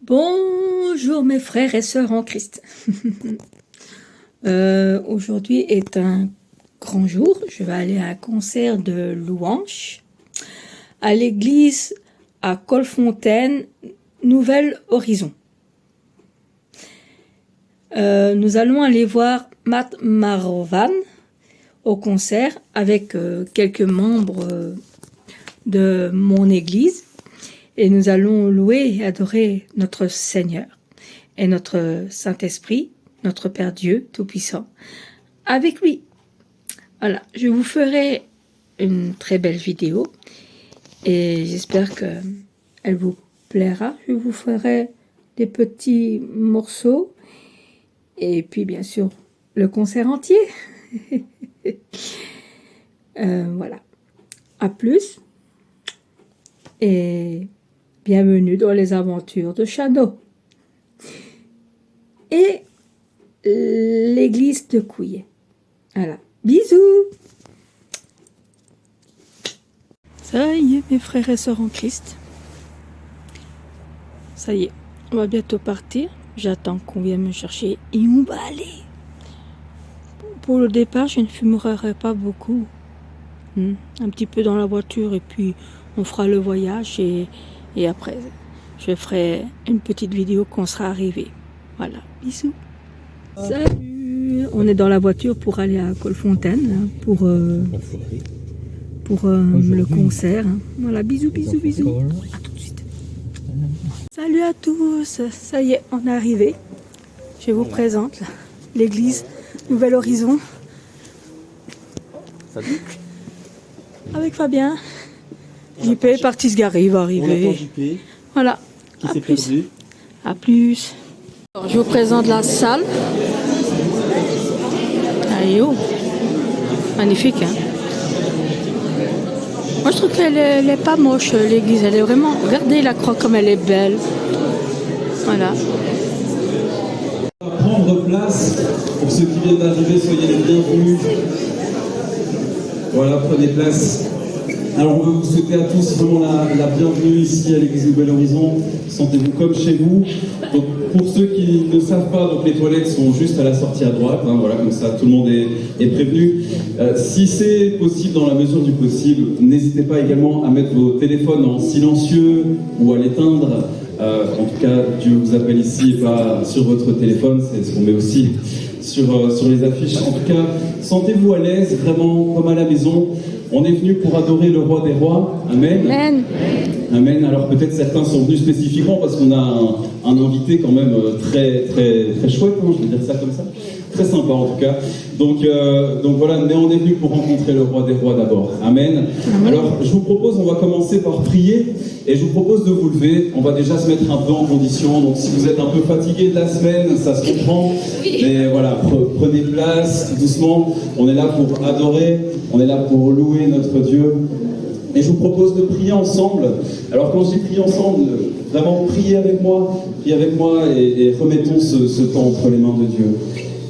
Bonjour mes frères et sœurs en Christ. Aujourd'hui est un grand jour. Je vais aller à un concert de louanges à l'église à Colfontaine, Nouvel Horizon. Nous allons aller voir Matt Marvan au concert avec quelques membres de mon église. Et nous allons louer et adorer notre Seigneur et notre Saint-Esprit, notre Père Dieu Tout-Puissant, avec lui. Voilà, je vous ferai une très belle vidéo et j'espère qu'elle vous plaira. Je vous ferai des petits morceaux et puis bien sûr le concert entier. Voilà, à plus et bienvenue dans les aventures de Chano et l'église de Couillet. Voilà, bisous. Ça y est, mes frères et sœurs en Christ. Ça y est, on va bientôt partir. J'attends qu'on vienne me chercher et on va aller. Pour le départ, je ne fumerai pas beaucoup. Un petit peu dans la voiture et puis on fera le voyage et après, je ferai une petite vidéo quand on sera arrivé. Voilà, bisous. Salut. On est dans la voiture pour aller à Colfontaine pour le concert. Voilà, bisous, bisous, bisous. À tout de suite. Salut à tous. Ça y est, on est arrivé. Je vous présente l'église Nouvel Horizon. Salut. Avec Fabien. JP est parti se garer, il va arriver. JP, voilà. qui s'est perdu. À plus. Alors, je vous présente la salle. Allez, oh. Magnifique, hein. Moi, je trouve qu'elle n'est pas moche, l'église. Elle est vraiment... Regardez la croix comme elle est belle. Voilà. Prendre place. Pour ceux qui viennent d'arriver, soyez les bienvenus. Voilà, prenez place. Alors on veut vous souhaiter à tous vraiment la bienvenue ici à l'église Nouvel Horizon. Sentez-vous comme chez vous. Donc, pour ceux qui ne savent pas, donc les toilettes sont juste à la sortie à droite. Voilà, comme ça tout le monde est prévenu. Si c'est possible, dans la mesure du possible, n'hésitez pas également à mettre vos téléphones en silencieux ou à l'éteindre. En tout cas, Dieu vous appelle ici et pas sur votre téléphone. C'est ce qu'on met aussi sur les affiches. En tout cas, sentez-vous à l'aise, vraiment comme à la maison. On est venu pour adorer le roi des rois. Amen. Amen. Amen. Alors peut-être certains sont venus spécifiquement parce qu'on a un invité quand même très, très, très chouette, hein, je vais dire ça comme ça. Très sympa en tout cas. Donc voilà, mais on est venu pour rencontrer le roi des rois d'abord. Amen. Amen. Alors je vous propose, on va commencer par prier et je vous propose de vous lever. On va déjà se mettre un peu en condition. Donc si vous êtes un peu fatigué de la semaine, ça se comprend. Mais voilà, prenez place tout doucement. On est là pour adorer, on est là pour louer notre Dieu. Et je vous propose de prier ensemble. Alors quand je dis prier ensemble, vraiment priez avec moi et remettons ce temps entre les mains de Dieu.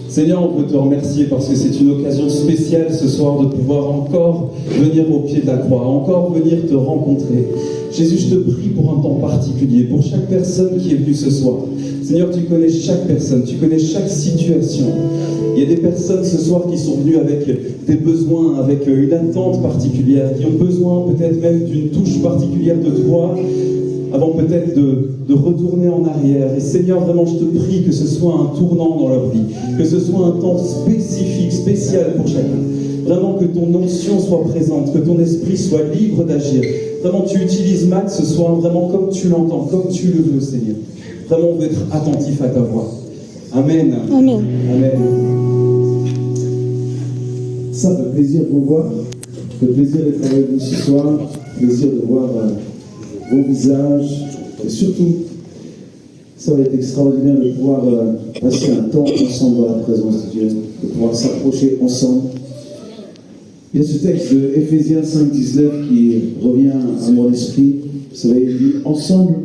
Seigneur, on peut te remercier parce que c'est une occasion spéciale ce soir de pouvoir encore venir au pied de la croix, encore venir te rencontrer. Jésus, je te prie pour un temps particulier, pour chaque personne qui est venue ce soir. Seigneur, tu connais chaque personne, tu connais chaque situation. Il y a des personnes ce soir qui sont venues avec des besoins, avec une attente particulière, qui ont besoin peut-être même d'une touche particulière de toi, avant peut-être de retourner en arrière. Et Seigneur, vraiment, je te prie que ce soit un tournant dans leur vie, que ce soit un temps spécifique, spécial pour chacun. Vraiment que ton onction soit présente, que ton esprit soit libre d'agir. Vraiment, tu utilises Matt ce soir, vraiment comme tu l'entends, comme tu le veux, Seigneur. Vraiment, on veut être attentif à ta voix. Amen. Amen. Amen. Ça fait plaisir de vous voir. Ça fait plaisir d'être avec vous ce soir. Plaisir de voir vos visages. Et surtout, ça va être extraordinaire de pouvoir passer un temps ensemble dans la présence de Dieu, de pouvoir s'approcher ensemble. Il y a ce texte de Éphésiens 5,19 qui revient à mon esprit. Vous savez, il dit ensemble,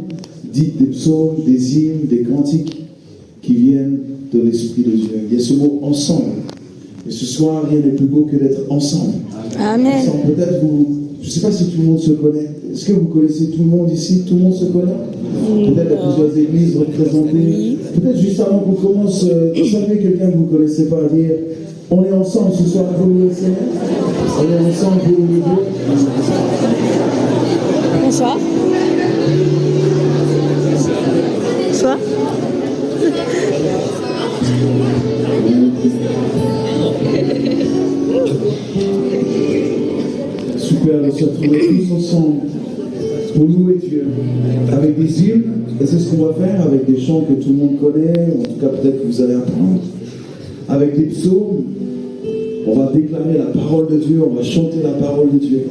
dites des psaumes, des hymnes, des cantiques qui viennent de l'Esprit de Dieu. Il y a ce mot ensemble. Et ce soir, rien n'est plus beau que d'être ensemble. Amen. Ensemble. Peut-être je ne ne sais pas si tout le monde se connaît. Est-ce que vous connaissez tout le monde ici? Tout le monde se connaît? Peut-être à plusieurs églises représentées. Peut-être juste avant qu'on commence, saluer quelqu'un que vous ne connaissez pas, à dire on est ensemble ce soir, vous le Seigneur. On est ensemble, vous le Dieu. Bonsoir. Bonsoir. Super de se retrouver tous ensemble pour louer Dieu avec des hymnes, et c'est ce qu'on va faire avec des chants que tout le monde connaît, ou en tout cas peut-être que vous allez apprendre, avec des psaumes. On va déclarer la parole de Dieu, on va chanter la parole de Dieu.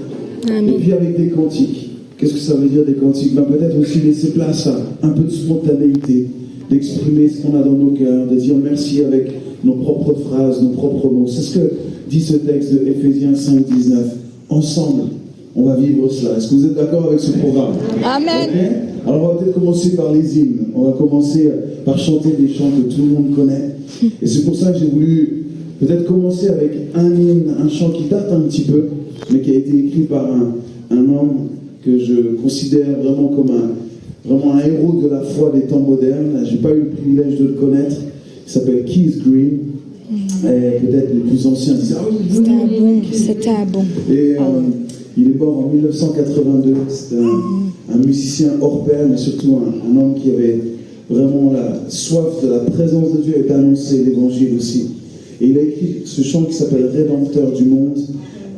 Amen. Et puis avec des cantiques. Qu'est-ce que ça veut dire des cantiques? Peut-être aussi laisser place à un peu de spontanéité, d'exprimer ce qu'on a dans nos cœurs, de dire merci avec nos propres phrases, nos propres mots. C'est ce que dit ce texte de Éphésiens 5, 19. Ensemble, on va vivre cela. Est-ce que vous êtes d'accord avec ce programme? Amen. Okay. Alors on va peut-être commencer par les hymnes. On va commencer par chanter des chants que tout le monde connaît. Et c'est pour ça que j'ai voulu peut-être commencer avec un hymne, un chant qui date un petit peu, mais qui a été écrit par un homme que je considère vraiment comme vraiment un héros de la foi des temps modernes. Je n'ai pas eu le privilège de le connaître. Il s'appelle Keith Green. Et peut-être les plus anciens disent ah oui, C'était un bon. Et il est mort en 1982. C'était un musicien hors pair, mais surtout un homme qui avait vraiment la soif de la présence de Dieu et d'annoncer l'évangile aussi. Et il a écrit ce chant qui s'appelle Rédempteur du monde,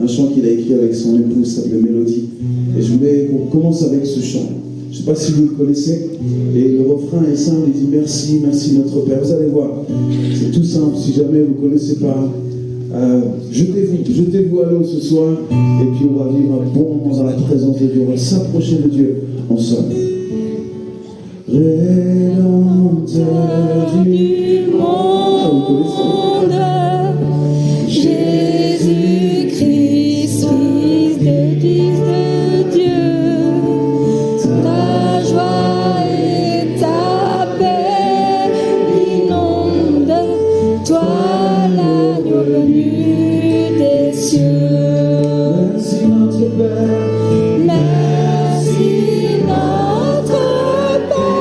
un chant qu'il a écrit avec son épouse, s'appelait Mélodie. Et je voulais qu'on commence avec ce chant. Je ne sais pas si vous le connaissez. Et le refrain est simple, il dit merci, merci notre Père. Vous allez voir, c'est tout simple. Si jamais vous ne connaissez pas, jetez-vous à l'eau ce soir. Et puis on va vivre un bon moment dans la présence de Dieu. On va s'approcher de Dieu ensemble. Rédempteur du monde, vous connaissez. Jésus-Christ, Fils de Dieu, ta joie et ta paix inondent, toi l'agneau venu des cieux. Merci notre Père. Merci notre Père.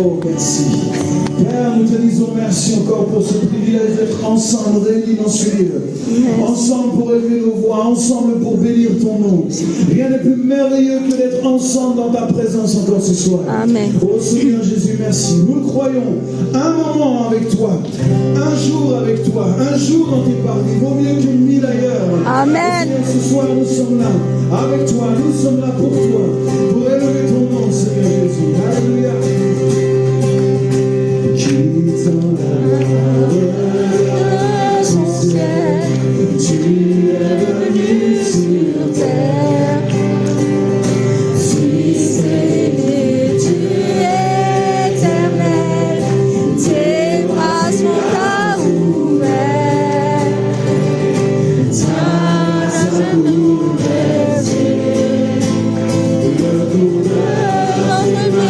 Oh, merci. Père, nous te disons merci encore pour ce privilège d'être ensemble, réunis dans ce lieu. Ensemble pour élever nos voix, ensemble pour bénir ton nom. Rien n'est plus merveilleux que d'être ensemble dans ta présence encore ce soir. Amen. Oh Seigneur Jésus, merci. Nous le croyons. Un moment avec toi, un jour avec toi, un jour dans tes parvis, vaut mieux que 1000 ailleurs. Amen. Seigneur, ce soir nous sommes là, avec toi, nous sommes là pour toi, pour élever ton nom, Seigneur Jésus. Alléluia. Qui Son ciel, tu es venu sur terre. Fils aimé, tu es éternel. Tes bras sont à ouverts. Ta main bouleversée. Notre réalité.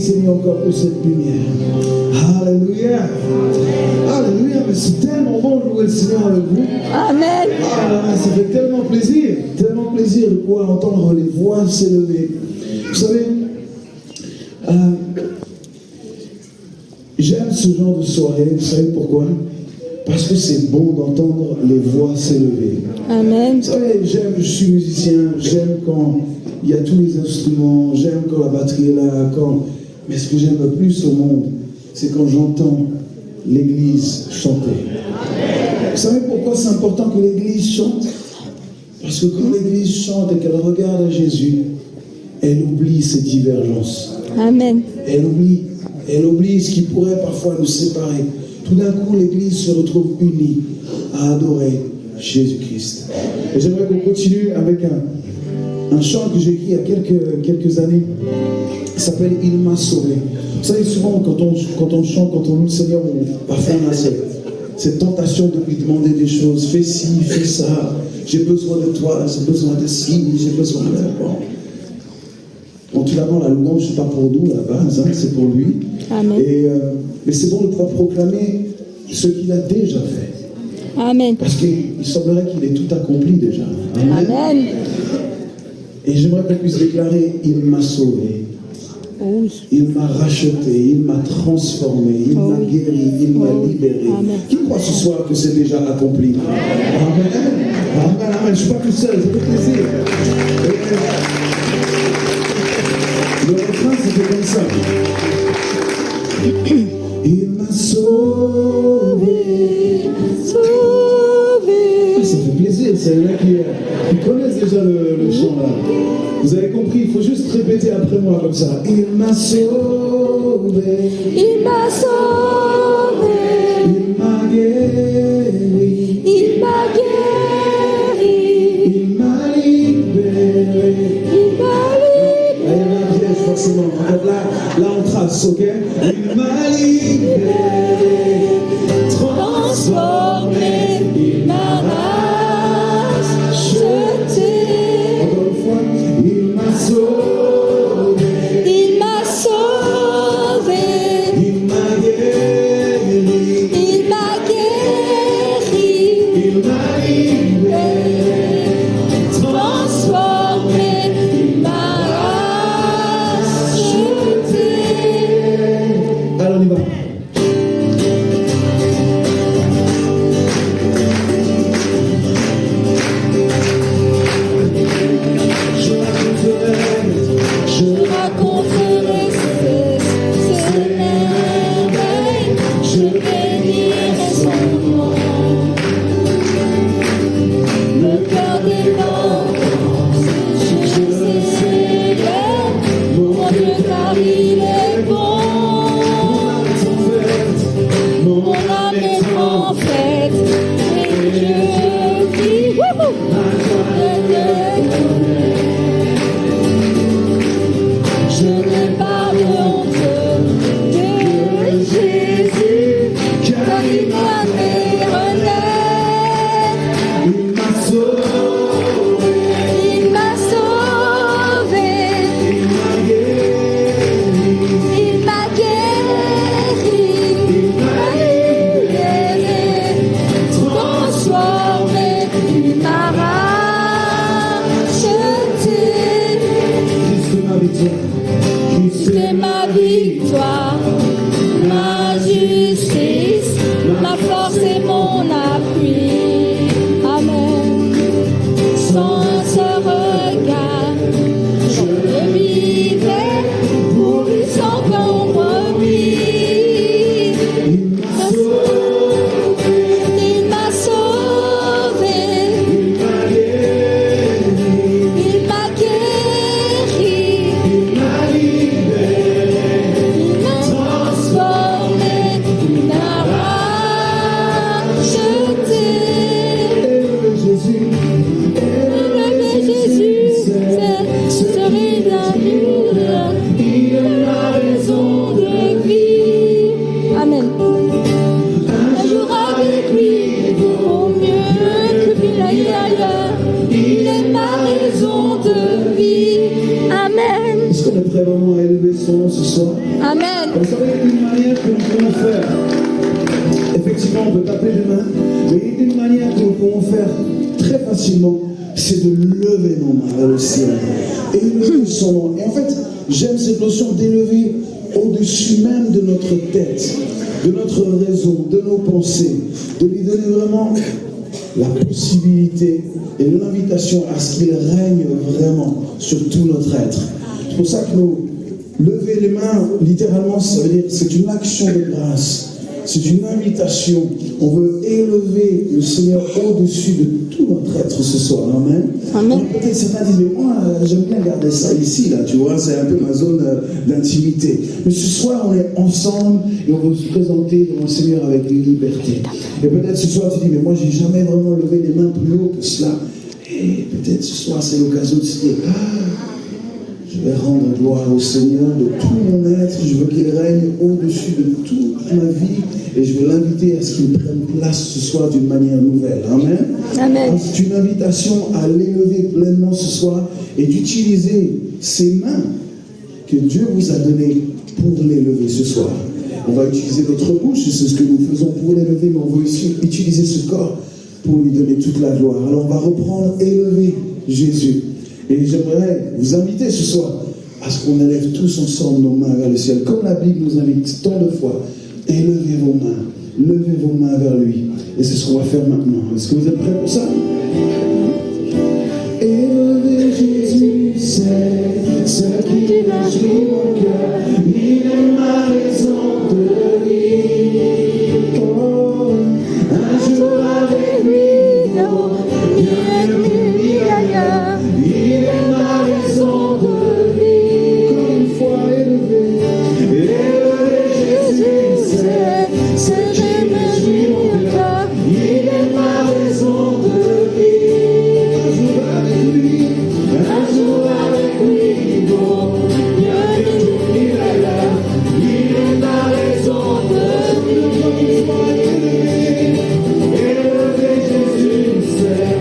Seigneur encore pour cette lumière. Alléluia. Alléluia. Mais c'est tellement bon de louer le Seigneur avec vous. Amen. Ah, ça fait tellement plaisir de pouvoir entendre les voix s'élever. Vous savez, j'aime ce genre de soirée. Vous savez pourquoi? Parce que c'est bon d'entendre les voix s'élever. Amen. Vous savez, je suis musicien, j'aime quand il y a tous les instruments, j'aime quand la batterie est là, mais ce que j'aime le plus au monde, c'est quand j'entends l'église chanter. Vous savez pourquoi c'est important que l'église chante? Parce que quand l'église chante et qu'elle regarde à Jésus, elle oublie ses divergences. Amen. Elle oublie ce qui pourrait parfois nous séparer. Tout d'un coup, l'église se retrouve unie à adorer Jésus-Christ. Et j'aimerais qu'on continue avec un chant que j'ai écrit il y a quelques années. Il s'appelle « Il m'a sauvé ». Vous savez, souvent, quand on chante, quand on loue le Seigneur, parfois on a cette tentation de lui demander des choses. Fais ci, fais ça. J'ai besoin de toi, j'ai besoin de ci, j'ai besoin de... Bon, tout d'abord, la louange, c'est pas pour nous, à la base, c'est pour lui. Amen. Mais c'est bon de pouvoir proclamer ce qu'il a déjà fait. Amen. Parce qu'il semblerait qu'il ait tout accompli déjà. Amen. Et j'aimerais qu'on puisse déclarer, il m'a sauvé. Oui. Il m'a racheté, il m'a transformé, il m'a guéri, il m'a libéré. Amen. Qui croit ce soir que c'est déjà accompli? Amen. Amen, amen. Je ne suis pas tout seul, ça fait plaisir. Le refrain, c'était comme ça. Il m'a sauvé. Ah, ça fait plaisir, c'est là qui connaissent déjà le chant là. Vous avez compris, il faut juste répéter après moi comme ça. Il m'a sauvé. Il m'a sauvé. Il m'a guéri. Il m'a guéri. Il m'a libéré. Il m'a libéré. Allez, la piège forcément. Là on trace, ok? Il m'a libéré. Transformé. Il m'a racheté. Encore une fois, il m'a sauvé. Il m'a sauvé. Il m'a guéri. Il m'a guéri. Il m'a libéré. Transformé. Il m'a racheté. Alors on y va. Je raconterai ses merveilles, je bénirai son nom. Le cœur déborde, je célèbre, mon Dieu car il est bon. Mon âme est en fête, et je vis, je n'ai pas de honte de Jésus, car il m'a fait renaître. Il m'a sauvé. Il m'a sauvé. Il m'a guéri. Il m'a guéri. Il m'a libéré, transformé. Il m'a racheté. Christ ma victoire. C'est ma victoire, ma justice, ma force et mon appui. Amen. Sans ce regard, je vivais pour lui sans compromis. Il m'a sauvé. Il m'a sauvé. Il m'a guéri. Il m'a guéri. Il m'a libéré. Il m'a transformé. Il m'a qu'on est prêt vraiment à élever son nom ce soir? Amen. Vous savez, une manière que nous pouvons faire, effectivement, on peut taper des mains, mais une manière que nous pouvons faire très facilement, c'est de lever nos mains vers le ciel et élever son nom. Et en fait, j'aime cette notion d'élever au-dessus même de notre tête, de notre raison, de nos pensées, de lui donner vraiment la possibilité et l'invitation à ce qu'il règne vraiment sur tout notre être. C'est pour ça que nous lever les mains, littéralement, ça veut dire c'est une action de grâce. C'est une invitation. On veut élever le Seigneur au-dessus de tout notre être ce soir. Amen. Amen. Peut-être certains disent, mais moi, j'aime bien garder ça ici, là, tu vois, c'est un peu ma zone d'intimité. Mais ce soir, on est ensemble et on veut se présenter devant le Seigneur avec liberté. Et peut-être ce soir, tu dis, mais moi, j'ai jamais vraiment levé les mains plus haut que cela. Et peut-être ce soir, c'est l'occasion de se dire, je vais rendre gloire au Seigneur de tout mon être. Je veux qu'il règne au-dessus de toute ma vie. Et je veux l'inviter à ce qu'il prenne place ce soir d'une manière nouvelle. Amen. Amen. C'est une invitation à l'élever pleinement ce soir et d'utiliser ces mains que Dieu vous a données pour l'élever ce soir. On va utiliser notre bouche, c'est ce que nous faisons pour l'élever, mais on va aussi utiliser ce corps pour lui donner toute la gloire. Alors on va reprendre élever Jésus. Et j'aimerais vous inviter ce soir à ce qu'on élève tous ensemble nos mains vers le ciel, comme la Bible nous invite tant de fois. Élevez vos mains, levez vos mains vers lui. Et c'est ce qu'on va faire maintenant. Est-ce que vous êtes prêts pour ça? Élever Jésus, c'est ce qui réjouit mon cœur. Il est ma raison de vivre. Oh, un jour avec lui, non, ni ailleurs. Il est ma raison de vivre. Comme une fois élevé, Jésus, c'est ce qui réjouit mon cœur. Il est ma raison de vivre. Un jour avec lui, bon, bien que il est là. Il est ma raison de vivre. Élevé Jésus, c'est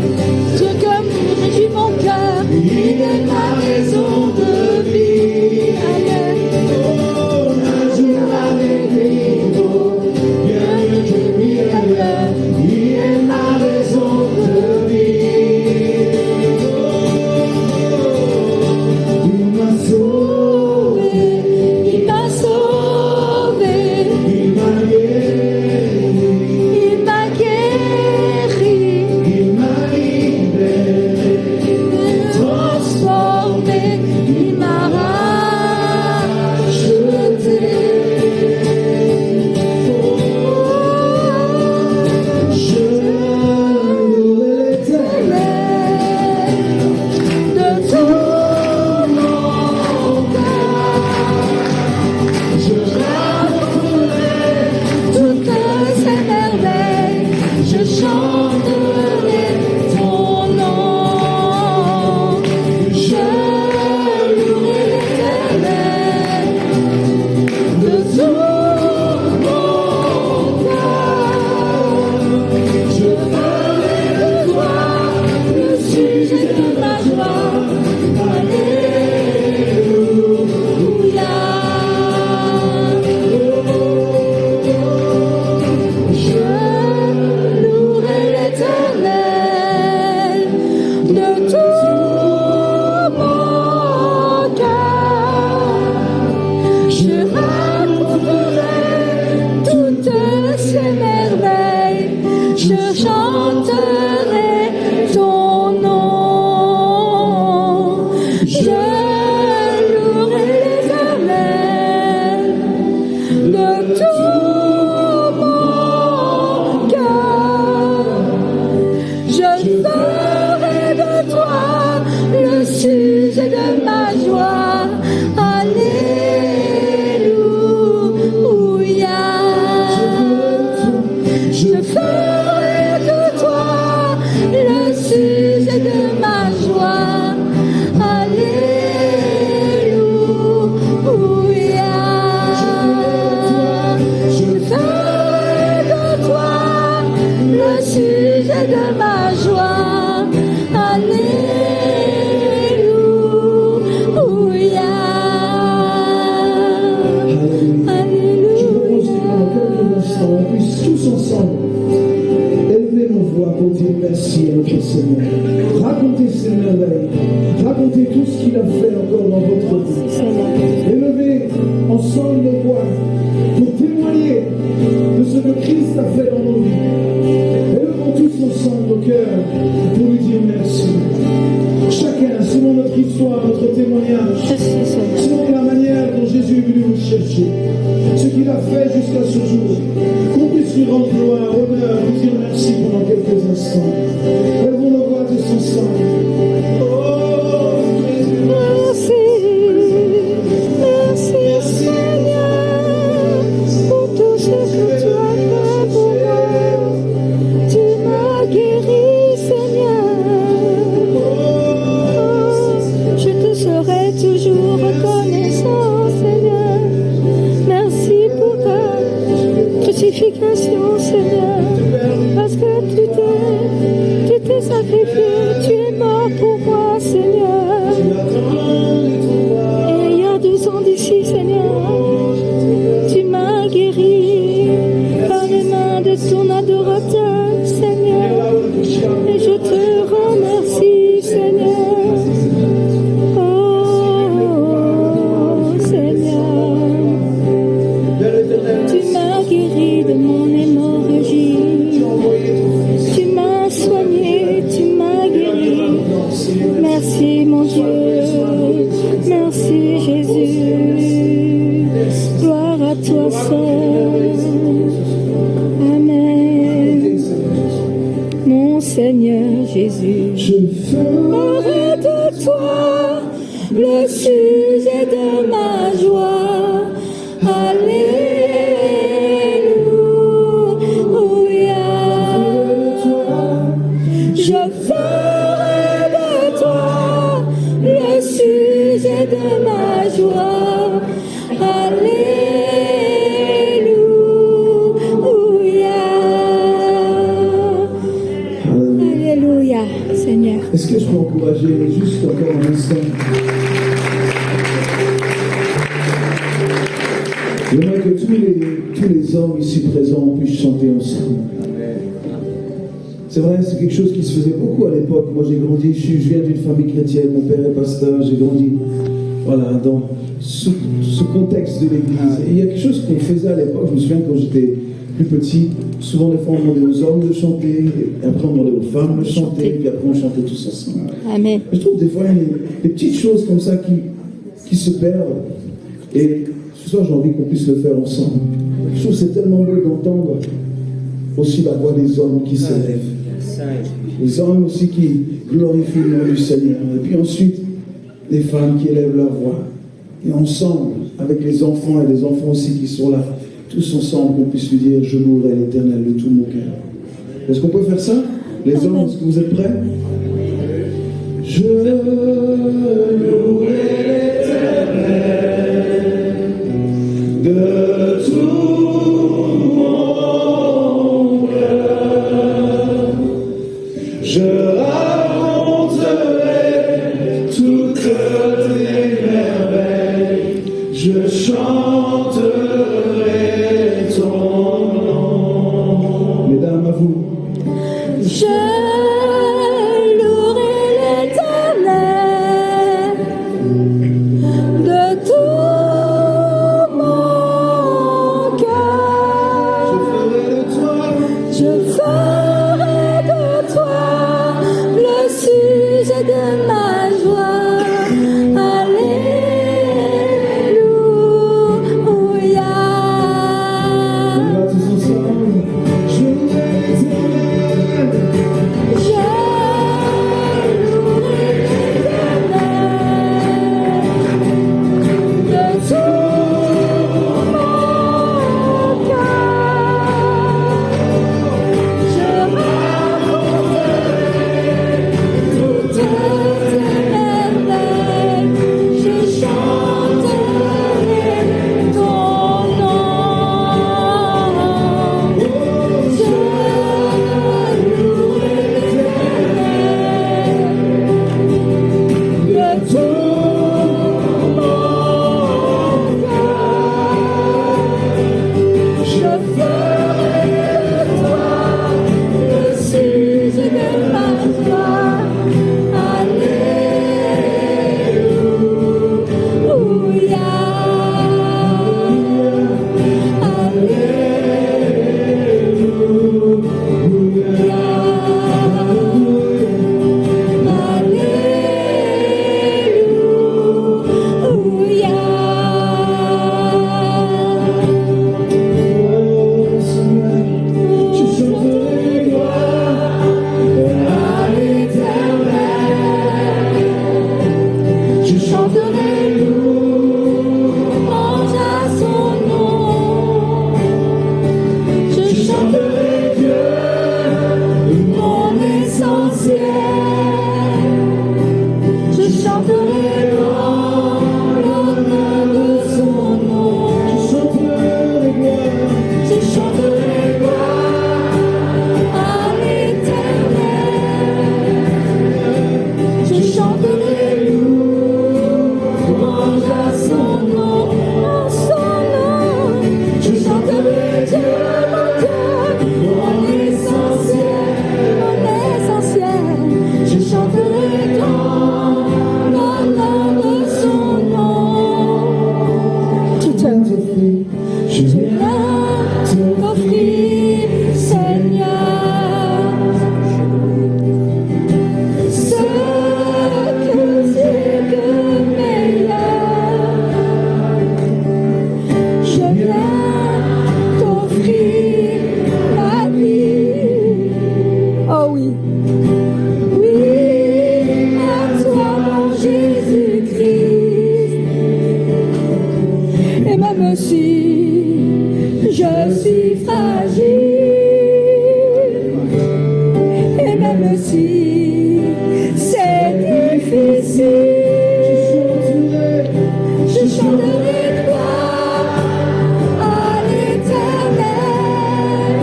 Ce que me réjouit mon cœur. il est ma raison de vivre. Amen. Oh, un jour avec lui, bon, bien que lui est là. Il est ma raison de vivre. Oh, il m'a sauvé, Il m'a sauvé. il m'a guéri, Il m'a guéri. il m'a libéré. Transformé. Il m'a racheté. Je louerai l'Éternel. De tout mon cœur, Je raconterai toutes ces merveilles, je chanterai ton nom. Je louerai l'Éternel de tout mon cœur. Je ferai de toi le sujet de ma joie. Alléluia. Je louerai l'Éternel de tout mon cœur. Je raconterai toutes ces merveilles, je chanterai ton nom. Je louerai l'Éternel de tout mon cœur. Je ferai de toi le sujet de ma joie. Alléluia. Je ferai de toi le sujet de ma joie. Alléluia. Je ferai de toi le sujet de ma joie. merci à notre Seigneur. Racontez ses merveilles. Racontez tout ce qu'il a fait encore dans votre vie. Élevez ensemble nos voix pour témoigner de ce que Christ a fait dans nos vies. Élevons tous ensemble nos cœurs pour lui dire merci. Chacun, selon notre histoire, notre témoignage, selon la manière dont Jésus est venu nous chercher, ce qu'il a fait jusqu'à ce jour, qu'on puisse lui rendre gloire, honneur, lui dire merci pendant quelques instants. Élevons nos voix tous ensemble. Oh, Merci, merci Seigneur, pour tout ce que tu as fait pour moi. Tu m'as guéri, Seigneur. Je te serai toujours reconnaissant, Seigneur. Merci pour ta crucifixion, Seigneur. Parce que tu t'es sacrifié, tu es mort pour moi, Seigneur. Et il y a 2 ans d'ici, Seigneur, tu m'as guéri par les mains de ton adorateur, Seigneur. Et je te remercie, Seigneur. Tu m'as guéri de mon hémorragie. Tu m'as soigné, tu m'as guéri. Merci mon Dieu, merci Jésus. Gloire à toi seul. Amen. Mon Seigneur Jésus, je ferai de toi le sujet de ma joie. Alléluia. Je ferai de toi le sujet de ma joie. Alléluia. Alléluia, Seigneur. Est-ce que je peux encourager juste encore un instant? J'aimerais que tous les hommes ici présents puissent chanter ensemble. C'est vrai, c'est quelque chose qui se faisait beaucoup à l'époque. Moi, j'ai grandi, je viens d'une famille chrétienne, mon père est pasteur, j'ai grandi voilà, dans ce contexte de l'église. Et il y a quelque chose qu'on faisait à l'époque, je me souviens quand j'étais plus petit, souvent des fois on demandait aux hommes de chanter, et après on demandait aux femmes de chanter, puis après on chantait tous ensemble. Amen. Je trouve des fois il y a des petites choses comme ça qui se perdent. Et ce soir j'ai envie qu'on puisse le faire ensemble. Je trouve que c'est tellement beau d'entendre aussi la voix des hommes qui s'élèvent. Les hommes aussi qui glorifient le nom du Seigneur. Et puis ensuite, les femmes qui élèvent leur voix. Et ensemble, avec les enfants et les enfants aussi qui sont là, tous ensemble, qu'on puisse lui dire « Je louerai l'Éternel de tout mon cœur ». Est-ce qu'on peut faire ça? Les hommes, est-ce que vous êtes prêts? Je louerai l'Éternel de tout mon cœur. Je raconterai toutes tes merveilles. Je chanterai ton nom. Mesdames, à vous. Je louerai l'Éternel de tout mon cœur. Je ferai de toi le sujet de ma joie. Alléluia. si c'est difficile, je chanterai gloire à l'Éternel.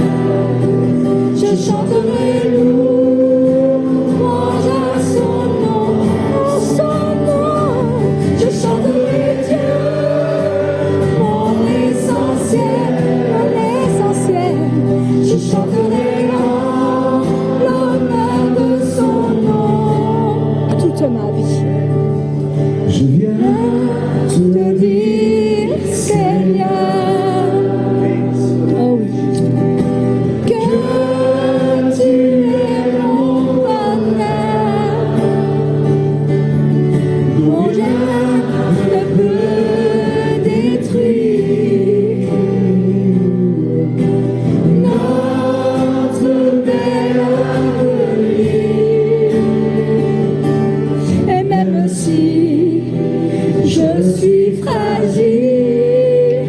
Je chanterai louange à son nom, en son nom. Je chanterai Dieu, mon essentiel, mon essentiel. Je chanterai en l'honneur de son nom toute ma vie. Je viens Te dire, Seigneur, oh oui, que tu es mon bonheur. Mon Dieu ne peut détruire notre belle avenir. Et même si je suis fragile,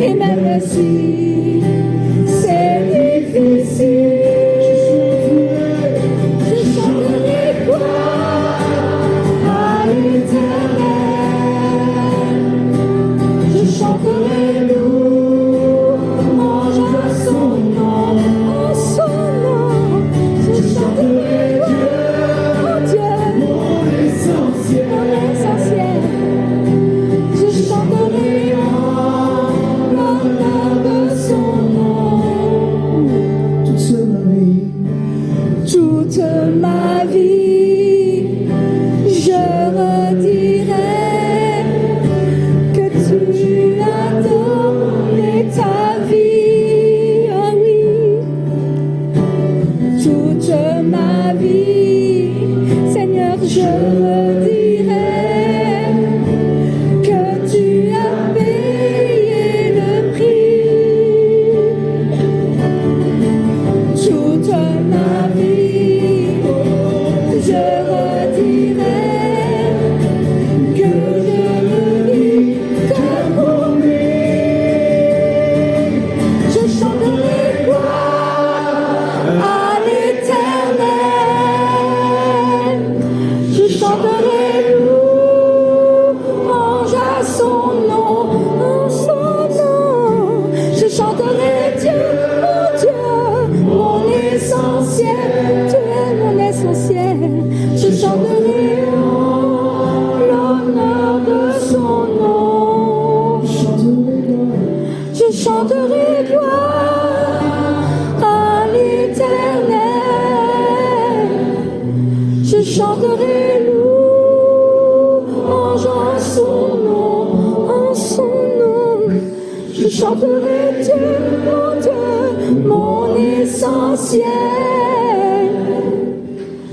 et même si c'est difficile, je chanterai gloire à l'Éternel. Je chanterai louange à son nom, en son nom. Je chanterai Dieu, mon Dieu, mon essentiel. Je chanterai en l'honneur de son nom. toute ma vie. Toute ma vie, je redirai que tu as donné ta vie, oh oui. Toute ma vie, Seigneur, je redirai que tu as payé le prix. Toute ma vie, je redirai que je ne vis que pour lui. Je chanterai gloire à l'Éternel. Je chanterai louange à son nom, en son nom. Je chanterai Dieu, mon essentiel. Tu es mon essentiel. Je chanterai en l'honneur de son nom. Je chanterai gloire à l'Éternel. Je chanterai louange en son nom, en son nom. Je chanterai Dieu, mon essentiel.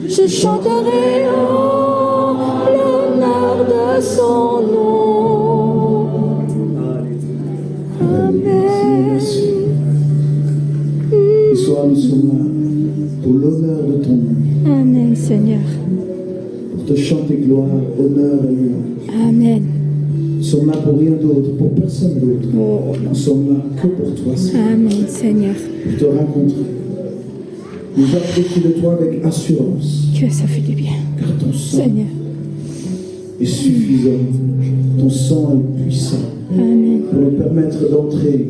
Je chanterai en l'honneur de son nom. Amen. Ce soir, nous sommes là pour l'honneur de ton nom, Amen, Seigneur. pour te chanter gloire, honneur et louange. Amen. Nous sommes là pour rien d'autre, pour personne d'autre. Oh, Nous sommes là que pour toi, Seigneur, Amen, Seigneur. pour te rencontrer. Nous approchons de toi avec assurance, Que ça fait du bien. car ton sang Seigneur. est suffisant. Ton sang est puissant Amen. pour nous permettre d'entrer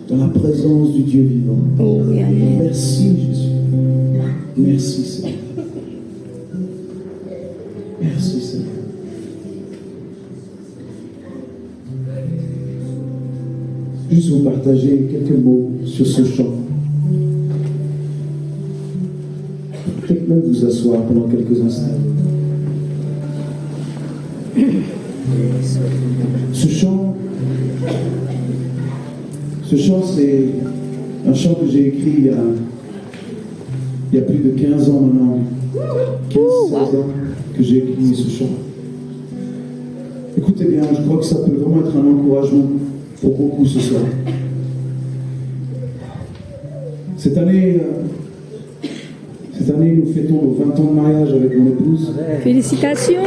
dans la présence du Dieu vivant. Oh oui, Amen. Merci, Jésus. Merci, Seigneur. Merci, Seigneur. Juste vous partager quelques mots sur ce chant. Peut-être même vous asseoir pendant quelques instants. Ce chant, c'est un chant que j'ai écrit il y a plus de 15 ans maintenant. 15-16 ans que j'ai écrit ce chant. Écoutez bien, je crois que ça peut vraiment être un encouragement pour beaucoup ce soir. Cette année, nous fêtons nos 20 ans de mariage avec mon épouse. Félicitations.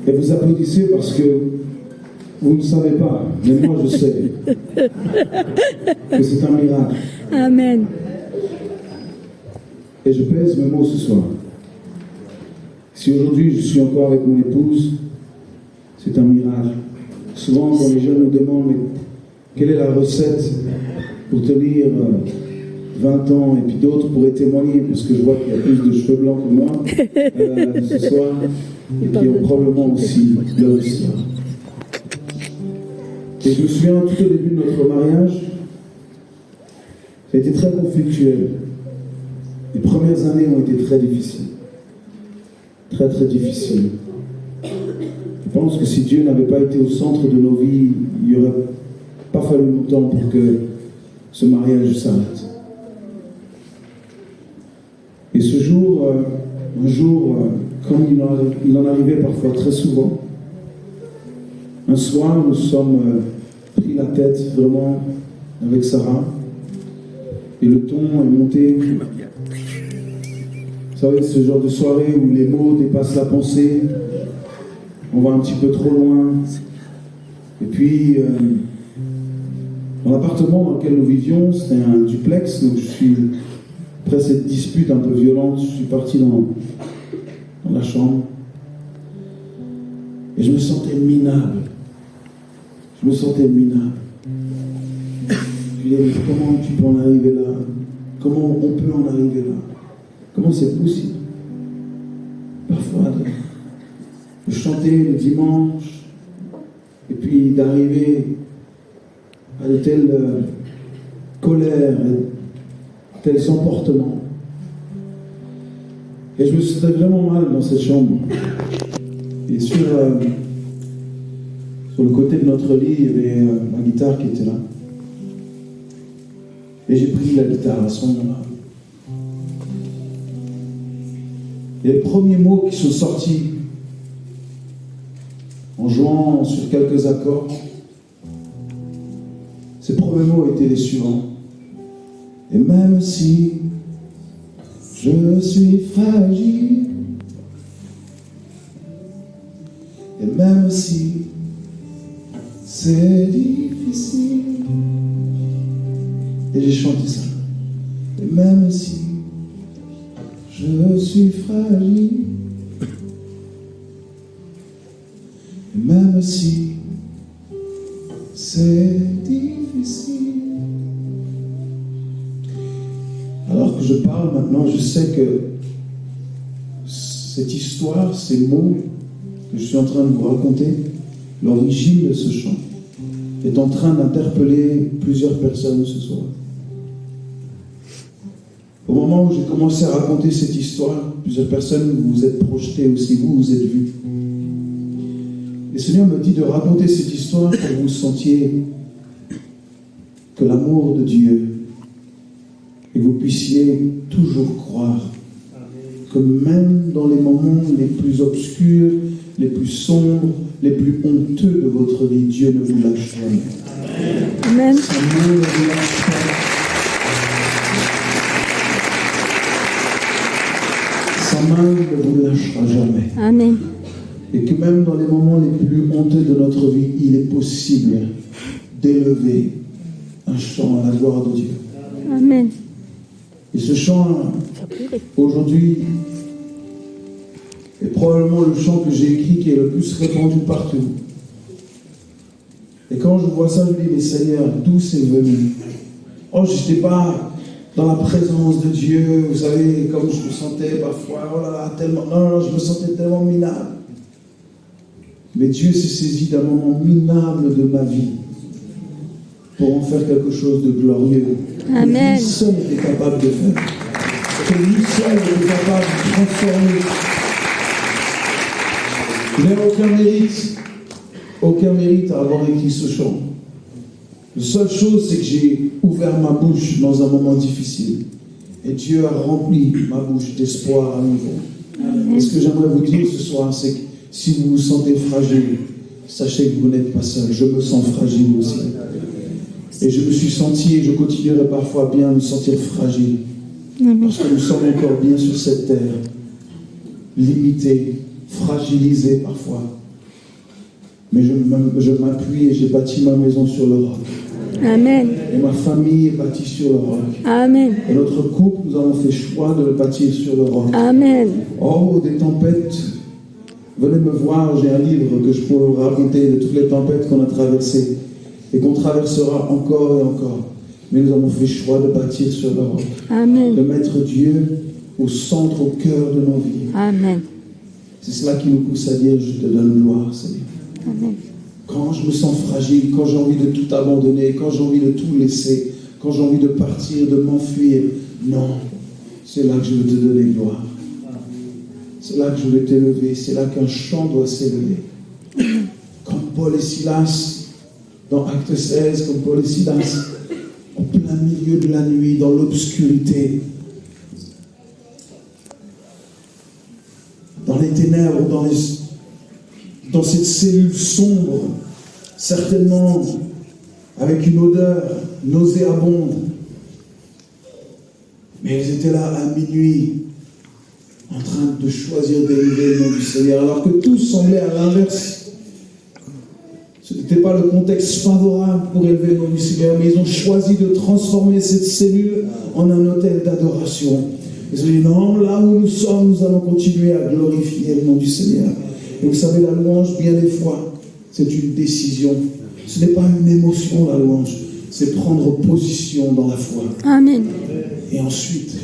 Et vous applaudissez parce que Vous ne savez pas, mais moi je sais que c'est un miracle. Amen. Et je pèse mes mots ce soir. Si aujourd'hui je suis encore avec mon épouse, c'est un miracle. Souvent quand les jeunes nous demandent mais quelle est la recette pour tenir 20 ans, et puis d'autres pourraient témoigner, parce que je vois qu'il y a plus de cheveux blancs que moi ce soir, et qui ont probablement aussi leur histoire. Et je me souviens tout au début de notre mariage, ça a été très conflictuel. Les premières années ont été très difficiles. Très très difficiles. Je pense que si Dieu n'avait pas été au centre de nos vies, il n'y aurait pas fallu longtemps pour que ce mariage s'arrête. Et ce jour, un jour, comme il en arrivait parfois très souvent, un soir, nous sommes pris la tête vraiment avec Sarah, et le ton est monté. Vous savez, ce genre de soirée où les mots dépassent la pensée, on va un petit peu trop loin. Et puis, dans l'appartement dans lequel nous vivions, c'était un duplex, donc après cette dispute un peu violente, je suis parti dans la chambre. Et je me sentais minable. Je me sentais minable. Je me disais, mais comment tu peux en arriver là? Comment on peut en arriver là? Comment c'est possible? Parfois, de chanter le dimanche, et puis d'arriver à de telles colères, de tels emportements. Et je me sentais vraiment mal dans cette chambre. Et sur le côté de notre lit, il y avait ma guitare qui était là. Et j'ai pris la guitare à ce moment-là. Et les premiers mots qui sont sortis en jouant sur quelques accords, ces premiers mots étaient les suivants. Et même si je suis fragile, et même si c'est difficile, et j'ai chanté ça. Et même si je suis fragile, et même si c'est difficile. Alors que je parle maintenant, je sais que cette histoire, ces mots que je suis en train de vous raconter, l'origine de ce chant, est en train d'interpeller plusieurs personnes ce soir. Au moment où j'ai commencé à raconter cette histoire, plusieurs personnes vous vous êtes projetées aussi, vous êtes vus. Le Seigneur me dit de raconter cette histoire pour que vous sentiez que l'amour de Dieu, et vous puissiez toujours croire que même dans les moments les plus obscurs, les plus sombres, les plus honteux de votre vie, Dieu ne vous lâche jamais. Amen. Son amour ne vous lâche pas. Sa main ne vous lâchera jamais. Amen. Et que même dans les moments les plus honteux de notre vie, il est possible d'élever un chant à la gloire de Dieu. Amen. Et ce chant, aujourd'hui, est probablement le chant que j'ai écrit qui est le plus répandu partout. Et quand je vois ça, je me dis, mais Seigneur, d'où c'est venu? Oh, je n'étais pas dans la présence de Dieu, vous savez, comme je me sentais parfois, oh là là, tellement, non, je me sentais tellement minable. Mais Dieu s'est saisi d'un moment minable de ma vie pour en faire quelque chose de glorieux. Amen. Que lui seul était capable de faire. Que lui seul était capable de transformer. Il n'a aucun mérite à avoir écrit ce chant. La seule chose, c'est que j'ai ouvert ma bouche dans un moment difficile. Et Dieu a rempli ma bouche d'espoir à nouveau. Et ce que j'aimerais vous dire ce soir, c'est que si vous vous sentez fragile, sachez que vous n'êtes pas seul. Je me sens fragile aussi. Et je me suis senti, et je continuerai parfois bien à me sentir fragile. Parce que nous sommes encore bien sur cette terre, limités, fragilisés parfois. Mais je m'appuie et j'ai bâti ma maison sur le roc. Amen. Et ma famille est bâtie sur le roc. Amen. Et notre couple, nous avons fait choix de le bâtir sur le roc. Amen. Oh, des tempêtes. Venez me voir, j'ai un livre que je pourrais vous raconter de toutes les tempêtes qu'on a traversées et qu'on traversera encore et encore. Mais nous avons fait choix de bâtir sur le roc. Amen. De mettre Dieu au centre, au cœur de nos vies. Amen. C'est cela qui nous pousse à dire, je te donne gloire, Seigneur. Amen. Quand je me sens fragile, quand j'ai envie de tout abandonner, quand j'ai envie de tout laisser, quand j'ai envie de partir, de m'enfuir, non, c'est là que je veux te donner gloire. C'est là que je veux t'élever, c'est là qu'un chant doit s'élever. Comme Paul et Silas, dans Acte 16, comme Paul et Silas, en plein milieu de la nuit, dans l'obscurité, dans les ténèbres, dans cette cellule sombre, certainement avec une odeur nauséabonde. Mais ils étaient là à minuit, en train de choisir d'élever le nom du Seigneur, alors que tout semblait à l'inverse. Ce n'était pas le contexte favorable pour élever le nom du Seigneur, mais ils ont choisi de transformer cette cellule en un autel d'adoration. Ils ont dit non, là où nous sommes, nous allons continuer à glorifier le nom du Seigneur. Et vous savez, la louange, bien des fois, c'est une décision. Ce n'est pas une émotion, la louange. C'est prendre position dans la foi. Amen. Et ensuite,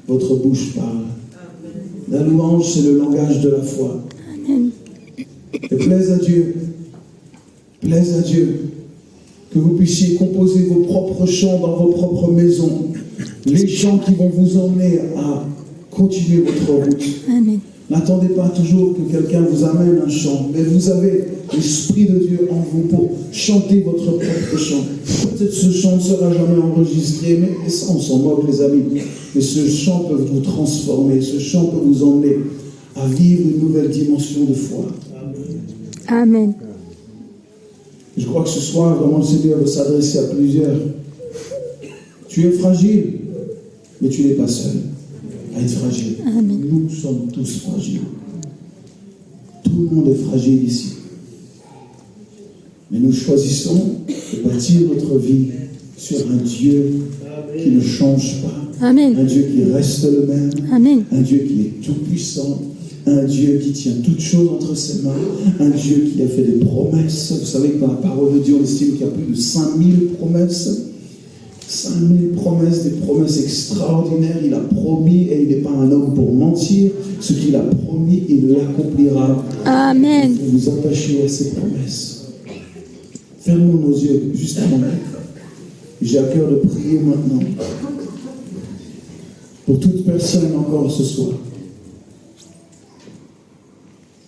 votre bouche parle. La louange, c'est le langage de la foi. Amen. Et plaise à Dieu, que vous puissiez composer vos propres chants dans vos propres maisons. Les chants qui vont vous emmener à continuer votre route. Amen. N'attendez pas toujours que quelqu'un vous amène un chant, mais vous avez l'Esprit de Dieu en vous pour chanter votre propre chant. Peut-être ce chant ne sera jamais enregistré, mais ça, on s'en moque, les amis. Mais ce chant peut vous transformer, ce chant peut vous emmener à vivre une nouvelle dimension de foi. Amen. Je crois que ce soir, vraiment, le Seigneur veut s'adresser à plusieurs. Tu es fragile, mais tu n'es pas seul à être fragile. Amen. Nous sommes tous fragiles. Tout le monde est fragile ici. Mais nous choisissons de bâtir notre vie sur un Dieu qui ne change pas. Amen. Un Dieu qui reste le même. Amen. Un Dieu qui est tout-puissant. Un Dieu qui tient toutes choses entre ses mains. Un Dieu qui a fait des promesses. Vous savez que dans la parole de Dieu, on estime qu'il y a plus de 5000 promesses. 5000 promesses, des promesses extraordinaires. Il a promis et il n'est pas un homme pour mentir. Ce qu'il a promis, il l'accomplira. Amen. Il faut vous attacher à ces promesses. Fermons nos yeux juste un moment. J'ai à cœur de prier maintenant. Pour toute personne encore ce soir.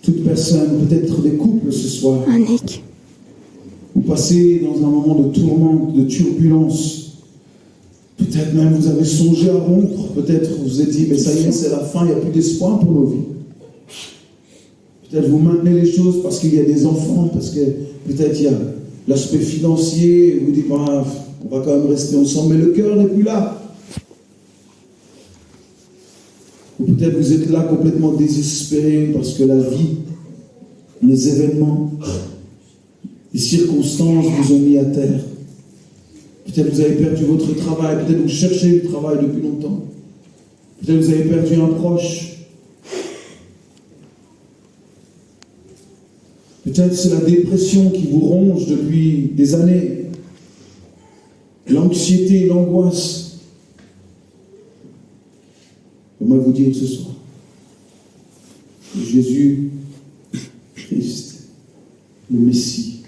Toute personne, peut-être des couples ce soir. Annick. Vous passez dans un moment de tourmente, de turbulence. Peut-être même vous avez songé à rompre. Peut-être vous vous êtes dit, mais ça y est, c'est la fin, il n'y a plus d'espoir pour nos vies. Peut-être vous maintenez les choses parce qu'il y a des enfants, parce que peut-être il y a l'aspect financier, vous dites, bah, on va quand même rester ensemble, mais le cœur n'est plus là. Ou peut-être vous êtes là complètement désespéré parce que la vie, les événements, les circonstances vous ont mis à terre. Peut-être vous avez perdu votre travail, peut-être vous cherchez le travail depuis longtemps. Peut-être vous avez perdu un proche. Peut-être c'est la dépression qui vous ronge depuis des années. L'anxiété, l'angoisse. J'aimerais vous dire ce soir que Jésus Christ, le Messie,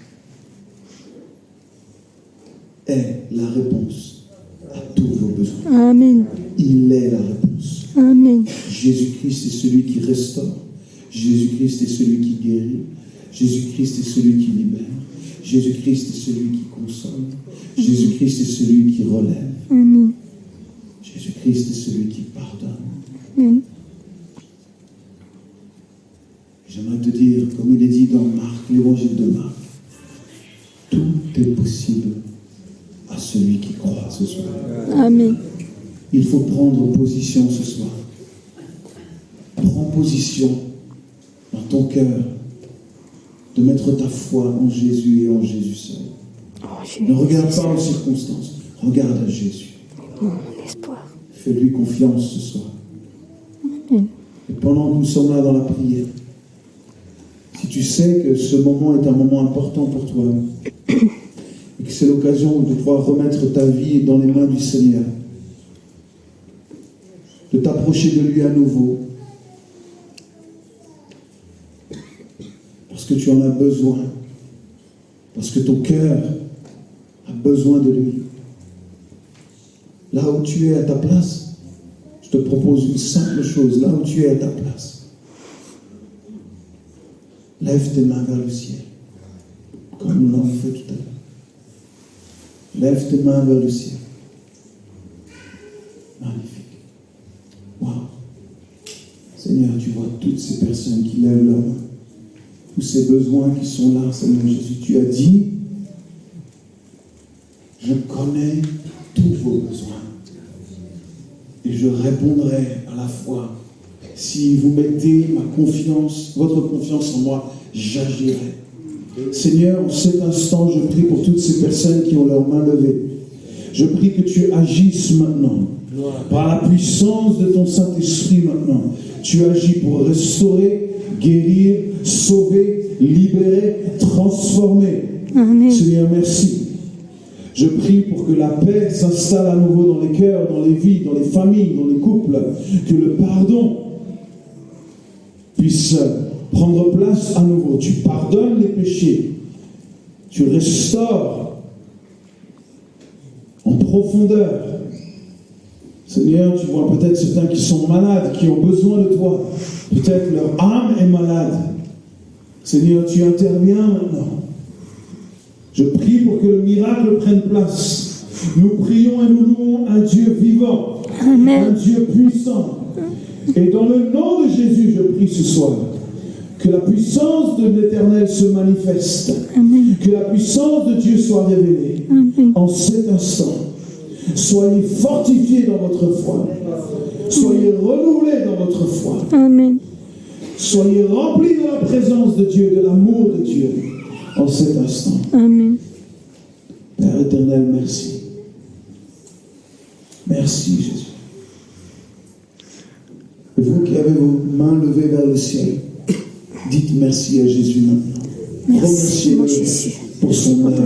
est la réponse à tous vos besoins. Amen. Il est la réponse. Amen. Jésus-Christ est celui qui restaure. Jésus-Christ est celui qui guérit. Jésus-Christ est celui qui libère. Jésus-Christ est celui qui console. Jésus-Christ est celui qui relève. Amen. Jésus-Christ est celui qui pardonne. Amen. J'aimerais te dire, comme il est dit dans Marc, l'évangile de Marc, tout est possible à celui qui croit ce soir. Amen. Il faut prendre position ce soir. Prends position dans ton cœur. de mettre ta foi en Jésus et en Jésus seul. Ne regarde pas aux circonstances, regarde à Jésus. Mon espoir. Fais-lui confiance ce soir. Amen. Et pendant que nous sommes là dans la prière, si tu sais que ce moment est un moment important pour toi, et que c'est l'occasion de pouvoir remettre ta vie dans les mains du Seigneur, de t'approcher de lui à nouveau, parce que tu en as besoin, parce que ton cœur a besoin de lui. Là où tu es à ta place, je te propose une simple chose, là où tu es à ta place, lève tes mains vers le ciel, comme nous l'avons fait tout à l'heure. Lève tes mains vers le ciel. Magnifique. Waouh. Seigneur, tu vois toutes ces personnes qui lèvent leurs mains, tous ces besoins qui sont là, Seigneur Jésus. Tu as dit, je connais tous vos besoins. Et je répondrai à la fois. Si vous mettez votre confiance en moi, j'agirai. Seigneur, en cet instant, je prie pour toutes ces personnes qui ont leurs mains levées. Je prie que tu agisses maintenant. Par la puissance de ton Saint-Esprit maintenant. Tu agis pour restaurer, guérir, sauver, libérer, transformer. Amen. Seigneur, merci. Je prie pour que la paix s'installe à nouveau dans les cœurs, dans les vies, dans les familles, dans les couples. Que le pardon puisse prendre place à nouveau. Tu pardonnes les péchés. Tu restaures en profondeur. Seigneur, tu vois peut-être certains qui sont malades, qui ont besoin de toi. Peut-être leur âme est malade. Seigneur, tu interviens maintenant. Je prie pour que le miracle prenne place. Nous prions et nous louons un Dieu vivant, Amen. un Dieu puissant. Et dans le nom de Jésus, je prie ce soir que la puissance de l'Éternel se manifeste. Amen. Que la puissance de Dieu soit révélée. Amen. En cet instant. Soyez fortifiés dans votre foi. Soyez renouvelés dans votre foi. Amen. Soyez remplis de la présence de Dieu, de l'amour de Dieu. En cet instant. Amen. Père éternel, merci. Merci Jésus. Et vous qui avez vos mains levées vers le ciel, dites merci à Jésus maintenant. Merci, mon Jésus. Pour son œuvre.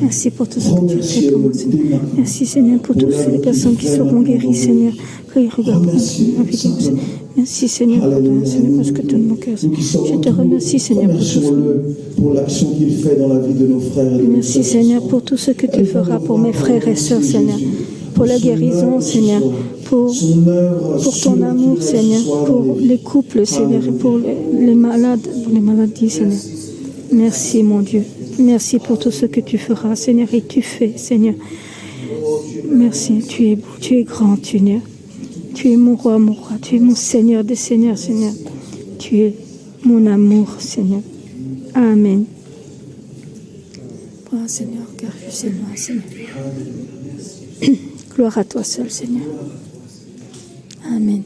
Merci pour tout ce que tu as fait pour moi, Seigneur. Merci, Seigneur, pour toutes les personnes qui seront guéries, Seigneur. Regarde, merci, Seigneur, pardonne, Seigneur, parce que tout de mon cœur. Je te remercie, Seigneur, pour l'action qu'il fait dans la vie de nos frères et de nos merci, sœurs. Seigneur, pour tout ce que tu feras pour mes frères et sœurs, Seigneur. Pour la guérison, Seigneur. Pour ton amour, Seigneur. Pour les couples, Seigneur. Et pour les malades, pour les maladies, Seigneur. Merci, mon Dieu. Merci pour tout ce que tu feras, Seigneur, et tu fais, Seigneur. Merci, tu es beau, tu es grand, Seigneur. Tu es mon roi, tu es mon Seigneur des Seigneurs, Seigneur. Tu es mon amour, Seigneur. Amen. Gloire, Seigneur, car je sais moi, Seigneur. Gloire à toi seul, Seigneur. Amen.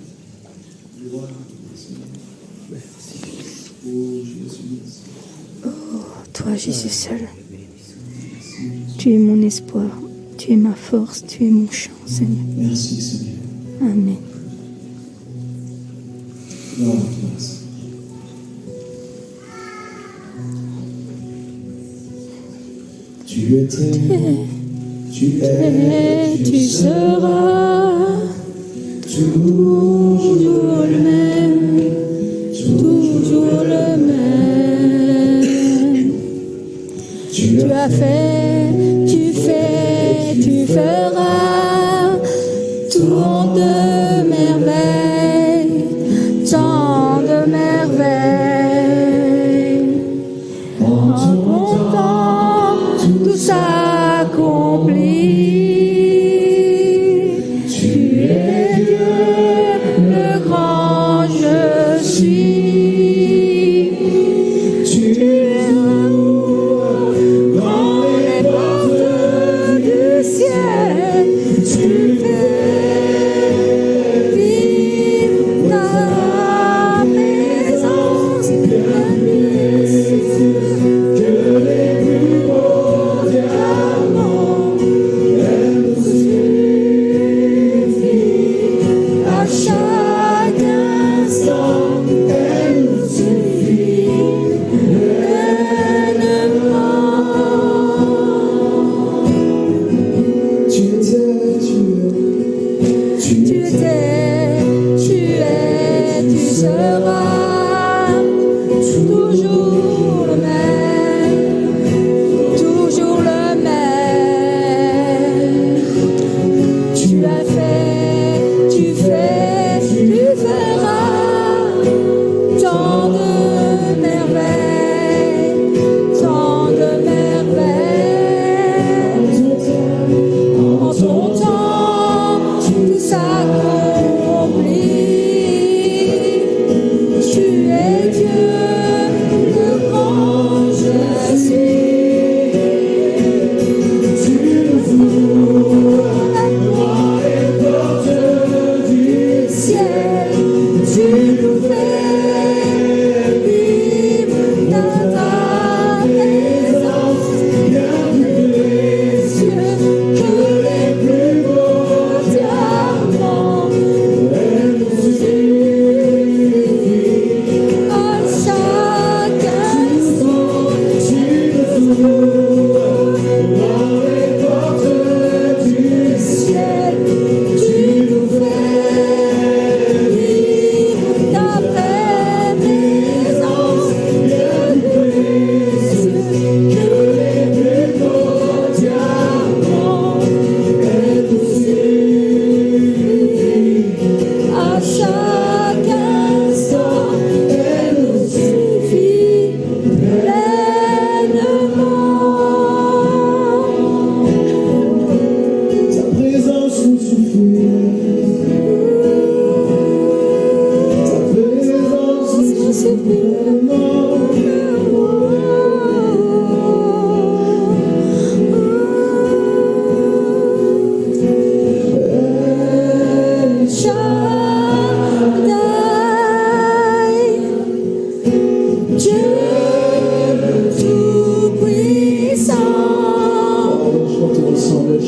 Toi, Jésus seul. Tu es mon espoir, tu es ma force, tu es mon chant, Seigneur. Merci, Seigneur. Amen. Gloire à toi, Seigneur. Tu étais, tu es, tu seras toujours le même, toujours le même. Tu as fait, tu fais, tu feras tant de merveilles, tant de merveilles. En ton temps, tout s'accomplit. Tu es Dieu, le grand je suis. Tu es l'amour dans les portes du ciel. Tu fais vivre ta présence.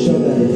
de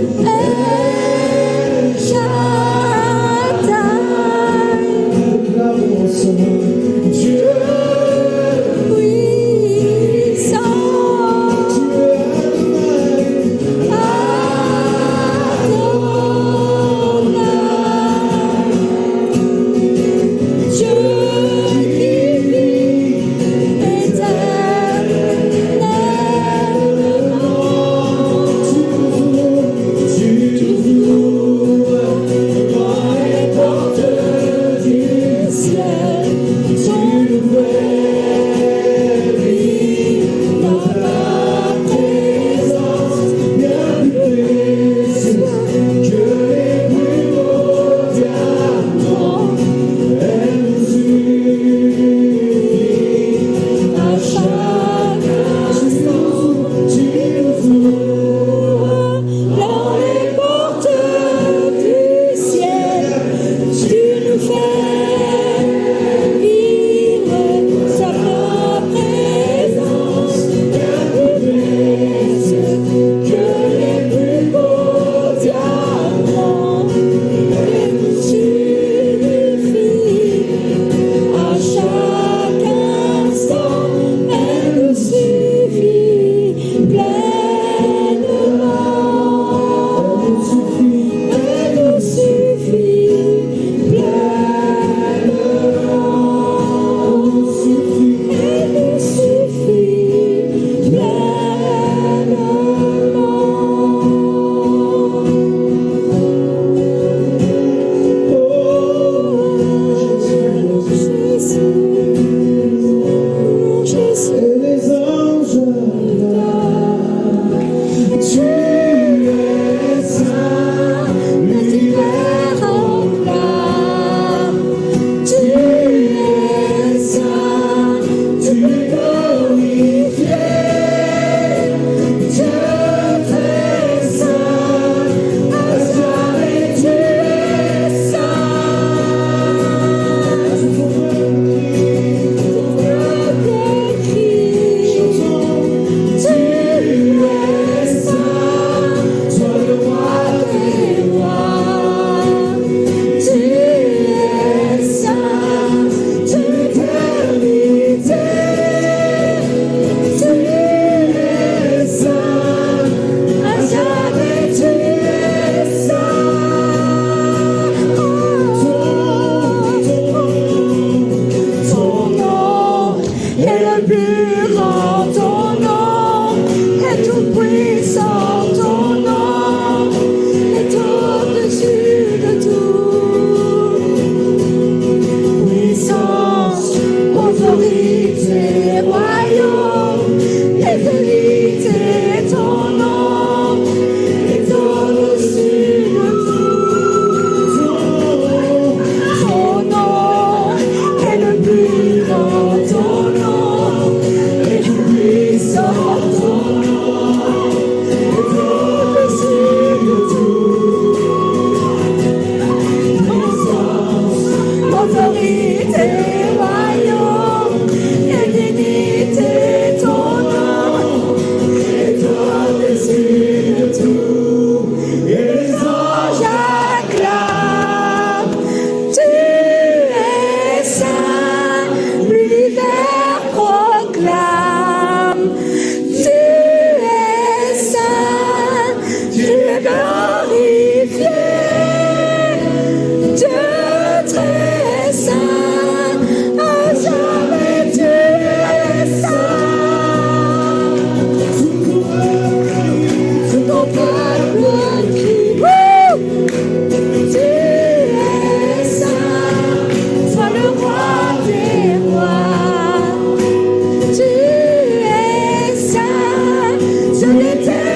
l'éternité.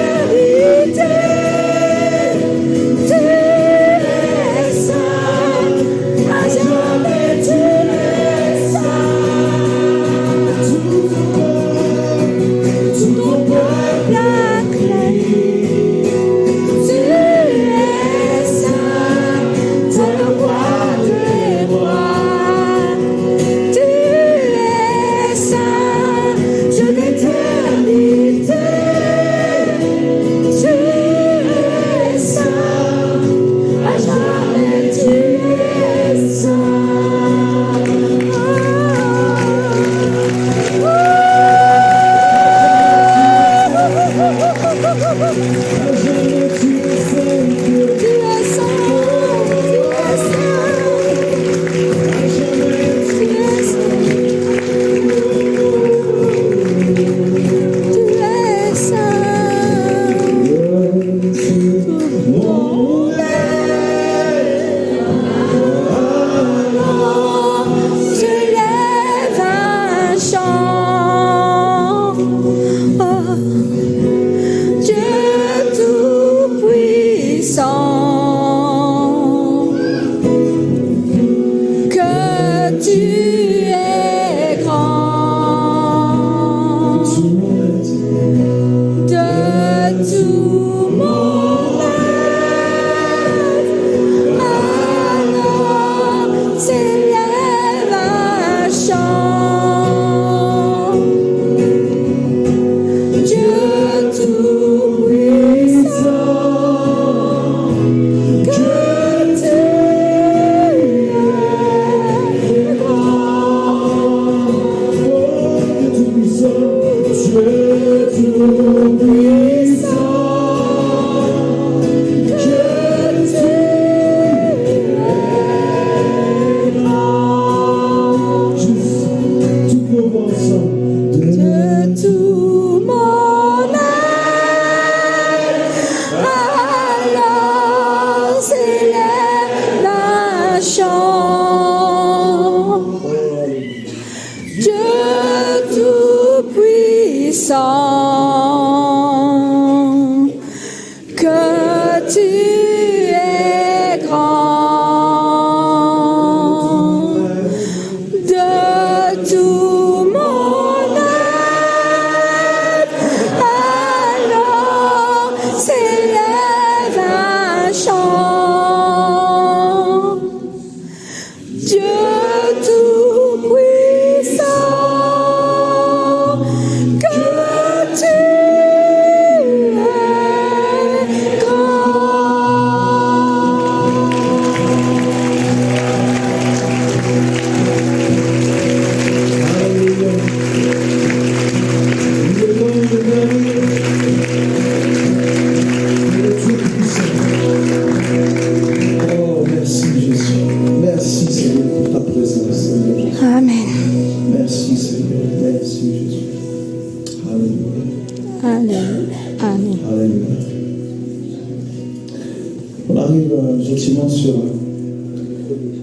Gentiment sur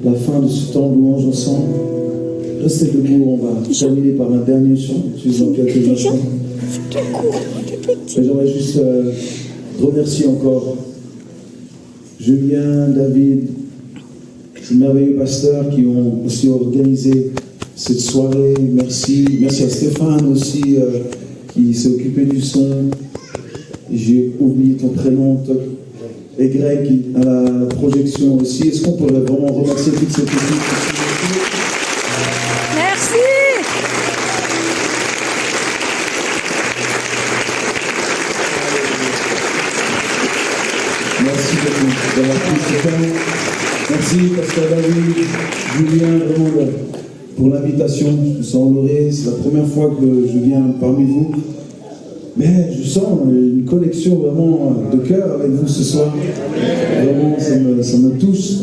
la fin de ce temps de louange ensemble. Restez debout, on va terminer par un dernier chant, dans quelques instants. J'aimerais juste remercier encore Julien, David, ces merveilleux pasteurs qui ont aussi organisé cette soirée. Merci à Stéphane aussi qui s'est occupé du son. J'ai oublié ton prénom. Et Greg à la projection aussi. Est-ce qu'on pourrait vraiment remercier toute cette équipe? Merci. Merci beaucoup d'avoir pris ce temps. Merci Pasteur David, Julien, vraiment pour l'invitation. Je me sens honoré. C'est la première fois que je viens parmi vous. Mais je sens une connexion vraiment de cœur avec vous ce soir. Vraiment, ça me touche.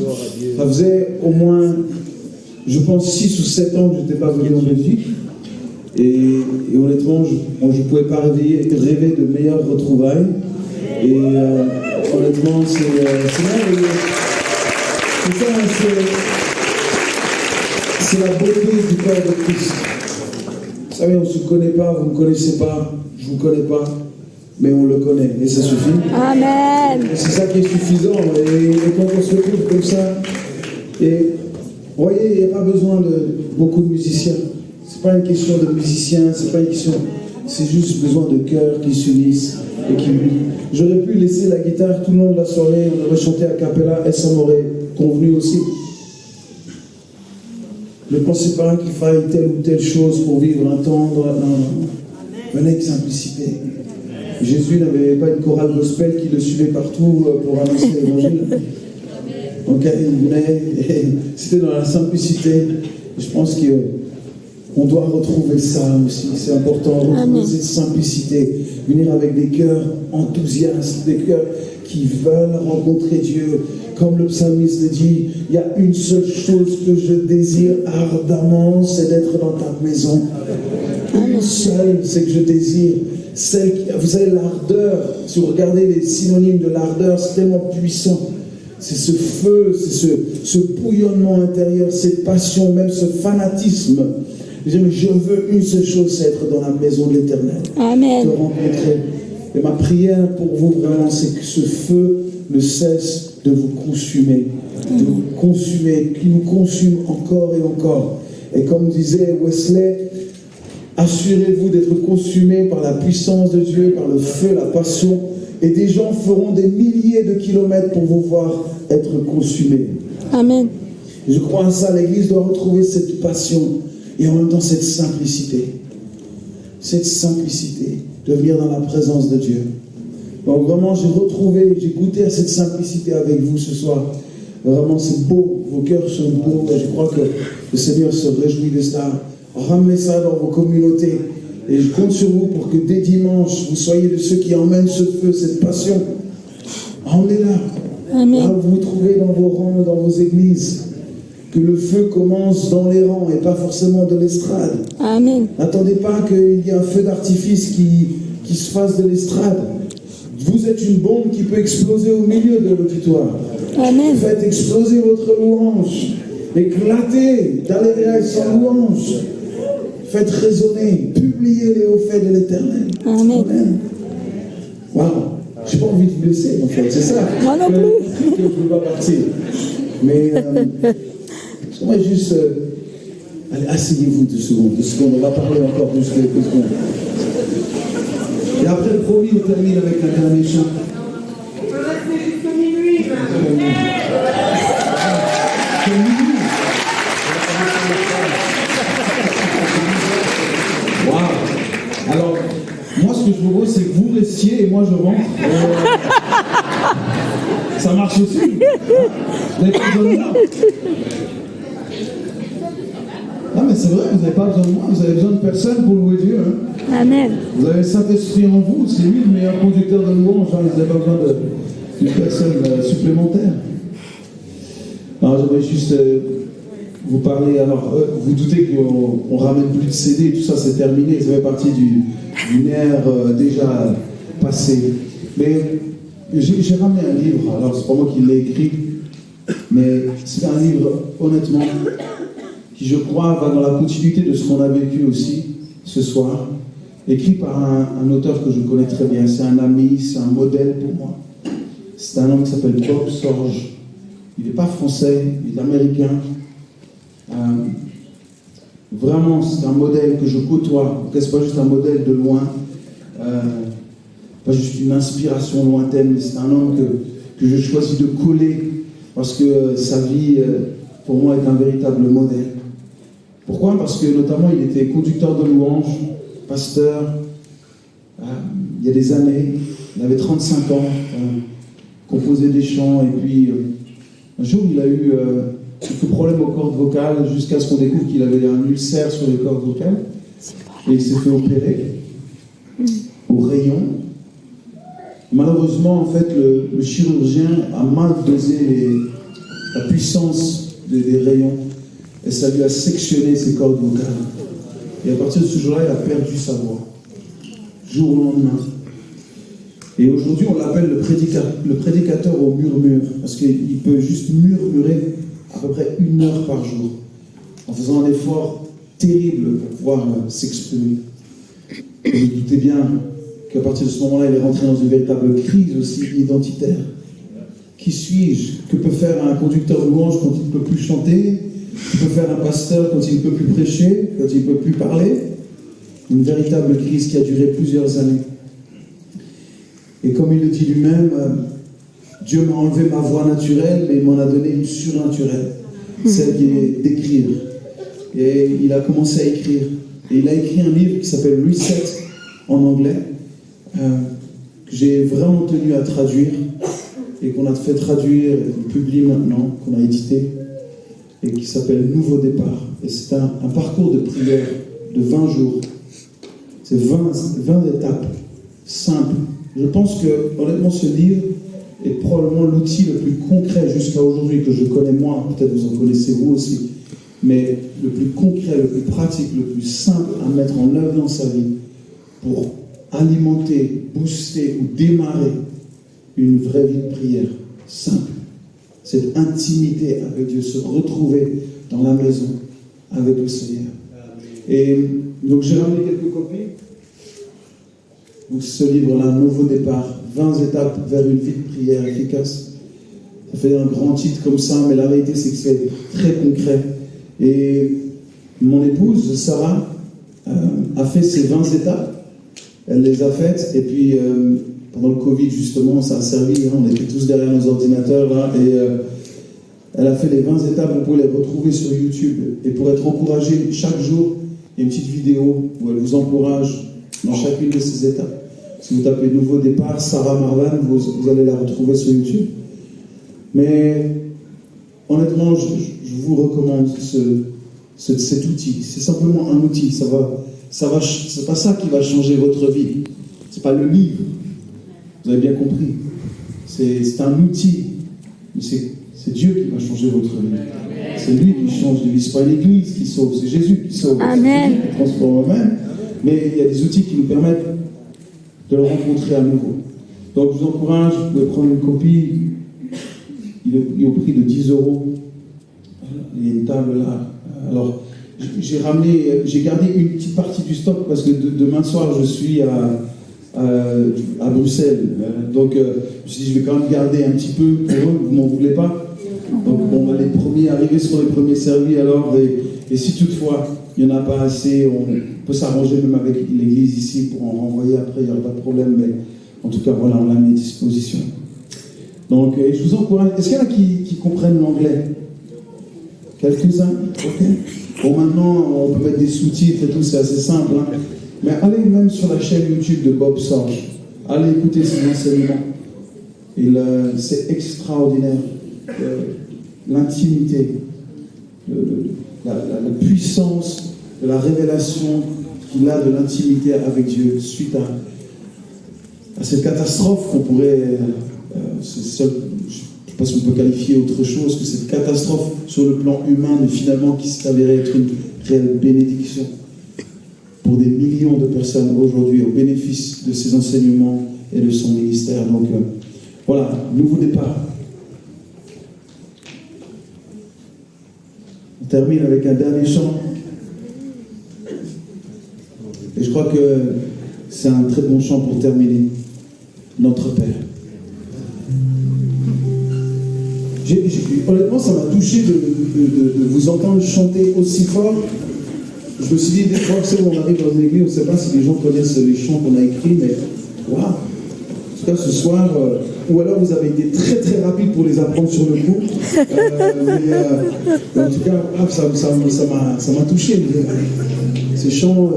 Ça faisait au moins, je pense, 6 ou 7 ans que je n'étais pas venu en Belgique. Et honnêtement, je ne pouvais pas rêver de meilleures retrouvailles. Et honnêtement, c'est merveilleux. C'est la beauté du corps de Christ. Vous savez, on ne se connaît pas, vous ne me connaissez pas. Je ne vous connais pas, mais on le connaît, et ça suffit. Amen. Et c'est ça qui est suffisant, et quand on se retrouve comme ça, et vous voyez, il n'y a pas besoin de beaucoup de musiciens. Ce n'est pas une question de musiciens, c'est pas une question, c'est juste besoin de cœurs qui s'unissent et qui unissent. J'aurais pu laisser la guitare tout le long de la soirée, on aurait chanté a cappella, et ça m'aurait convenu aussi. Ne pensez pas qu'il faille telle ou telle chose pour vivre un temps. Non. Venez avec simplicité. Jésus n'avait pas une chorale gospel qui le suivait partout pour annoncer l'évangile. Donc il venait, et c'était dans la simplicité. Je pense que On doit retrouver ça aussi, c'est important, retrouver cette simplicité, venir avec des cœurs enthousiastes, des cœurs qui veulent rencontrer Dieu. Comme le psalmiste le dit, il y a une seule chose que je désire ardemment, c'est d'être dans ta maison. Une seule, c'est que je désire. Vous savez, l'ardeur, si vous regardez les synonymes de l'ardeur, c'est tellement puissant. C'est ce feu, c'est ce bouillonnement intérieur, cette passion, même ce fanatisme. Je veux une seule chose, c'est être dans la maison de l'Éternel. Amen. Te rencontrer. Et ma prière pour vous, vraiment, c'est que ce feu ne cesse de vous consumer. De vous consumer, qui nous consume encore et encore. Et comme disait Wesley, assurez-vous d'être consumé par la puissance de Dieu, par le feu, la passion. Et des gens feront des milliers de kilomètres pour vous voir être consumés. Amen. Je crois à ça, l'Église doit retrouver cette passion et en même temps cette simplicité. Cette simplicité de venir dans la présence de Dieu. Donc vraiment, j'ai goûté à cette simplicité avec vous ce soir. Vraiment, c'est beau, vos cœurs sont beaux et je crois que le Seigneur se réjouit de cela. Ramenez ça dans vos communautés. Et je compte sur vous pour que dès dimanche, vous soyez de ceux qui emmènent ce feu, cette passion. Emmenez-la. Amen. Là où vous vous trouvez dans vos rangs, dans vos églises. Que le feu commence dans les rangs et pas forcément de l'estrade. Amen. N'attendez pas qu'il y ait un feu d'artifice qui se fasse de l'estrade. Vous êtes une bombe qui peut exploser au milieu de l'auditoire. Amen. Faites exploser votre louange. Éclatez dans les réels sans louange. Faites résonner. Publiez les hauts faits de l'Éternel. Amen. Amen. Waouh. Je n'ai pas envie de vous blesser, en fait. C'est ça. Moi non plus. Que je ne veux pas partir. Mais j'aimerais juste... allez, asseyez-vous 2 secondes. 2 secondes. On va parler encore plus de 2 secondes. Et après, promis, on termine avec un dernier chant. On peut rester jusqu'à minuit. Waouh. Alors, moi, ce que je vous propose, c'est que vous restiez et moi, je rentre. Ça marche aussi. Vous n'avez pas besoin de moi. Non, mais c'est vrai, vous n'avez pas besoin de moi. Vous avez besoin de personne pour louer Dieu. Hein. Amen. Vous avez le Saint-Esprit en vous. C'est lui le meilleur conducteur de louange. Hein. Vous n'avez pas besoin d'une personne supplémentaire. Alors, j'aimerais juste vous parler. Alors, vous doutez qu'on ramène plus de CD, tout ça, c'est terminé. Ça fait partie d'une ère déjà passée. Mais j'ai ramené un livre. Alors, c'est pas moi qui l'ai écrit, mais c'est un livre, honnêtement, qui, je crois, va dans la continuité de ce qu'on a vécu aussi ce soir. Écrit par un auteur que je connais très bien. C'est un ami, c'est un modèle pour moi. C'est un homme qui s'appelle Bob Sorge. Il n'est pas français, il est américain. Vraiment, c'est un modèle que je côtoie. Ce n'est pas juste un modèle de loin, pas juste une inspiration lointaine, mais c'est un homme que je choisis de coller parce que sa vie, pour moi, est un véritable modèle. Pourquoi ? Parce que notamment, il était conducteur de louanges, pasteur, il y a des années, il avait 35 ans, composait des chants, et puis un jour, il a eu quelques problèmes aux cordes vocales, jusqu'à ce qu'on découvre qu'il avait un ulcère sur les cordes vocales, et il s'est fait opérer au rayon. Malheureusement, en fait, le chirurgien a mal dosé la puissance des rayons, et ça lui a sectionné ses cordes vocales. Et à partir de ce jour-là, il a perdu sa voix, jour au lendemain. Et aujourd'hui, on l'appelle le prédicateur au murmure, parce qu'il peut juste murmurer à peu près 1 heure par jour, en faisant un effort terrible pour pouvoir s'exprimer. Et vous doutez bien qu'à partir de ce moment-là, il est rentré dans une véritable crise aussi identitaire. Qui suis-je ? Que peut faire un conducteur de louange quand il ne peut plus chanter ? Que peut faire un pasteur quand il ne peut plus prêcher ? Quand il ne peut plus parler ? Une véritable crise qui a duré plusieurs années. Et comme il le dit lui-même, Dieu m'a enlevé ma voix naturelle, mais il m'en a donné une surnaturelle, celle qui est d'écrire. Et il a commencé à écrire. Et il a écrit un livre qui s'appelle Reset en anglais, que j'ai vraiment tenu à traduire, et qu'on a fait traduire, et qu'on publie maintenant, qu'on a édité. et qui s'appelle Nouveau départ. Et c'est un parcours de prière de 20 jours. C'est 20 étapes simples. Je pense que, honnêtement, ce livre est probablement l'outil le plus concret jusqu'à aujourd'hui que je connais moi. Peut-être vous en connaissez vous aussi. Mais le plus concret, le plus pratique, le plus simple à mettre en œuvre dans sa vie pour alimenter, booster ou démarrer une vraie vie de prière. Simple. Cette intimité avec Dieu, se retrouver dans la maison avec le Seigneur. Et donc j'ai ramené quelques copies. Donc ce livre-là, Nouveau départ, 20 étapes vers une vie de prière efficace. Ça fait un grand titre comme ça, mais la réalité c'est que c'est très concret. Et mon épouse, Sarah, a fait ces 20 étapes. Elle les a faites, et puis pendant le Covid, justement, ça a servi. Hein, on était tous derrière nos ordinateurs, là, et elle a fait les 20 étapes. Vous pouvez les retrouver sur YouTube. Et pour être encouragé, chaque jour, il y a une petite vidéo où elle vous encourage dans chacune de ces étapes. Si vous tapez Nouveau départ, Sarah Marvan, vous allez la retrouver sur YouTube. Mais honnêtement, je vous recommande cet outil. C'est simplement un outil. C'est pas ça qui va changer votre vie. C'est pas le livre. Vous avez bien compris. C'est un outil. Mais c'est Dieu qui va changer votre vie. C'est lui qui change de vie. C'est pas l'église qui sauve, c'est Jésus qui sauve. Amen. C'est lui qui transforme eux-mêmes. Mais il y a des outils qui nous permettent de le rencontrer à nouveau. Donc je vous encourage, vous pouvez prendre une copie. Il est au prix de 10 €. Il y a une table là. Alors, j'ai gardé une petite partie du stock parce que demain soir je suis à Bruxelles. Donc je me suis dit je vais quand même garder un petit peu pour eux, vous m'en voulez pas. Donc bon, les premiers arrivés seront les premiers servis alors. Et si toutefois il n'y en a pas assez, on peut s'arranger même avec l'église ici pour en renvoyer après, il n'y aura pas de problème. Mais en tout cas voilà, on l'a mis à disposition. Donc je vous encourage. Est-ce qu'il y en a qui comprennent l'anglais? Quelques-uns? Ok. Bon, maintenant, on peut mettre des sous-titres et tout, c'est assez simple. Hein. Mais allez même sur la chaîne YouTube de Bob Sorge. Allez écouter ses enseignements. C'est extraordinaire. L'intimité, la puissance de la révélation qu'il a de l'intimité avec Dieu suite à cette catastrophe qu'on pourrait... je ne sais pas si on peut qualifier autre chose que cette catastrophe sur le plan humain, mais finalement qui s'est avérée être une réelle bénédiction pour des millions de personnes aujourd'hui au bénéfice de ses enseignements et de son ministère. Donc voilà, nouveau départ. On termine avec un dernier chant. Et je crois que c'est un très bon chant pour terminer. Notre Père. Honnêtement, ça m'a touché de vous entendre chanter aussi fort. Je me suis dit, des fois, on arrive dans une église, on ne sait pas si les gens connaissent les chants qu'on a écrits, mais waouh! En tout cas, ce soir, ou alors vous avez été très très rapide pour les apprendre sur le coup. Mais en tout cas, ça m'a touché. Ces chants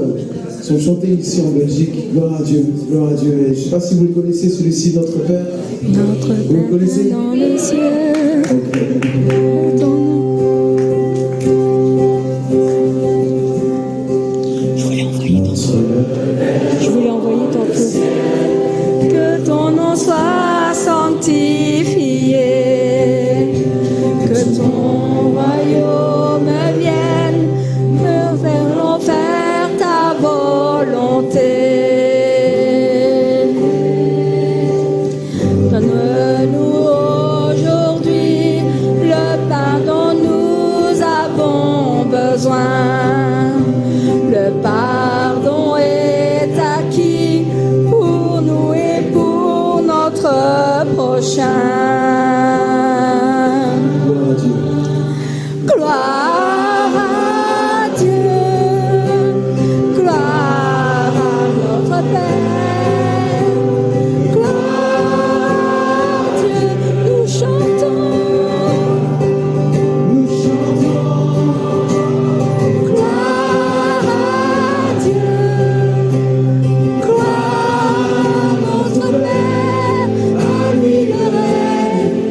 sont chantés ici en Belgique. Gloire à Dieu, gloire à Dieu. Et je ne sais pas si vous le connaissez, celui-ci, Notre Père. Notre Père vous le connaissez dans les cieux. Je voulais envoyer tantôt. Que ton nom soit sanctifié, que ton royaume vienne, nous voulons faire ta volonté. Donne-nous aujourd'hui le pain dont nous avons besoin. Le pardon est acquis pour nous et pour notre prochain. Gloire à Dieu, gloire à notre Père, gloire à Dieu, nous chantons. Gloire à Dieu, gloire à notre Père, à lui le règne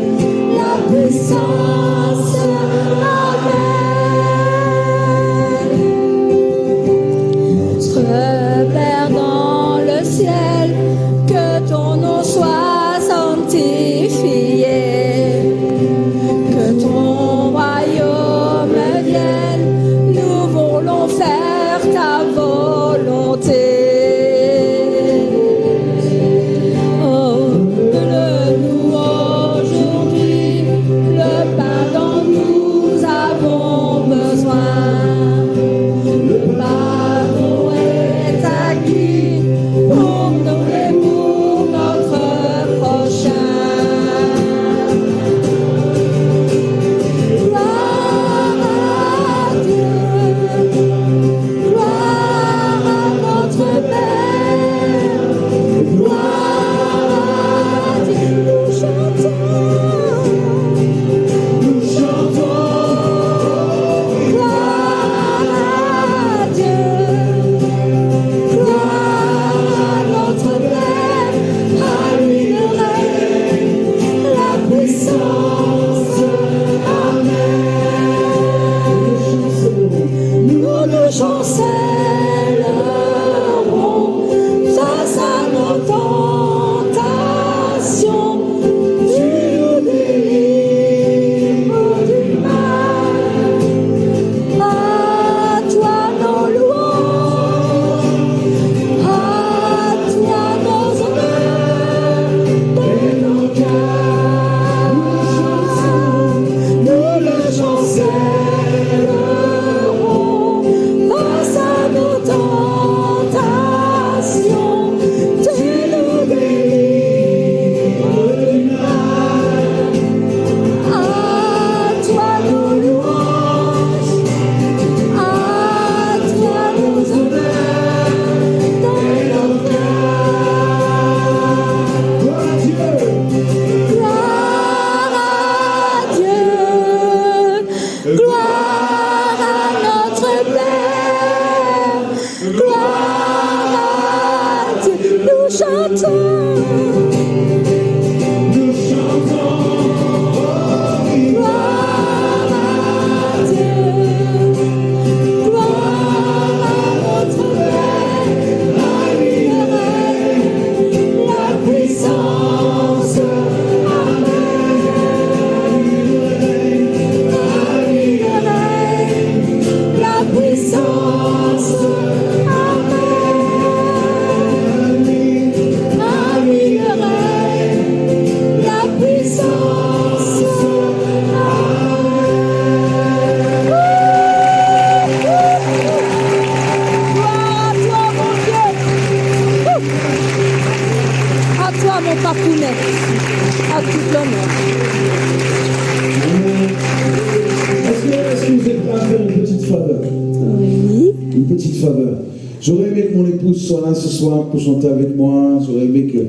J'aurais aimé que mon épouse soit là ce soir pour chanter avec moi. J'aurais aimé que...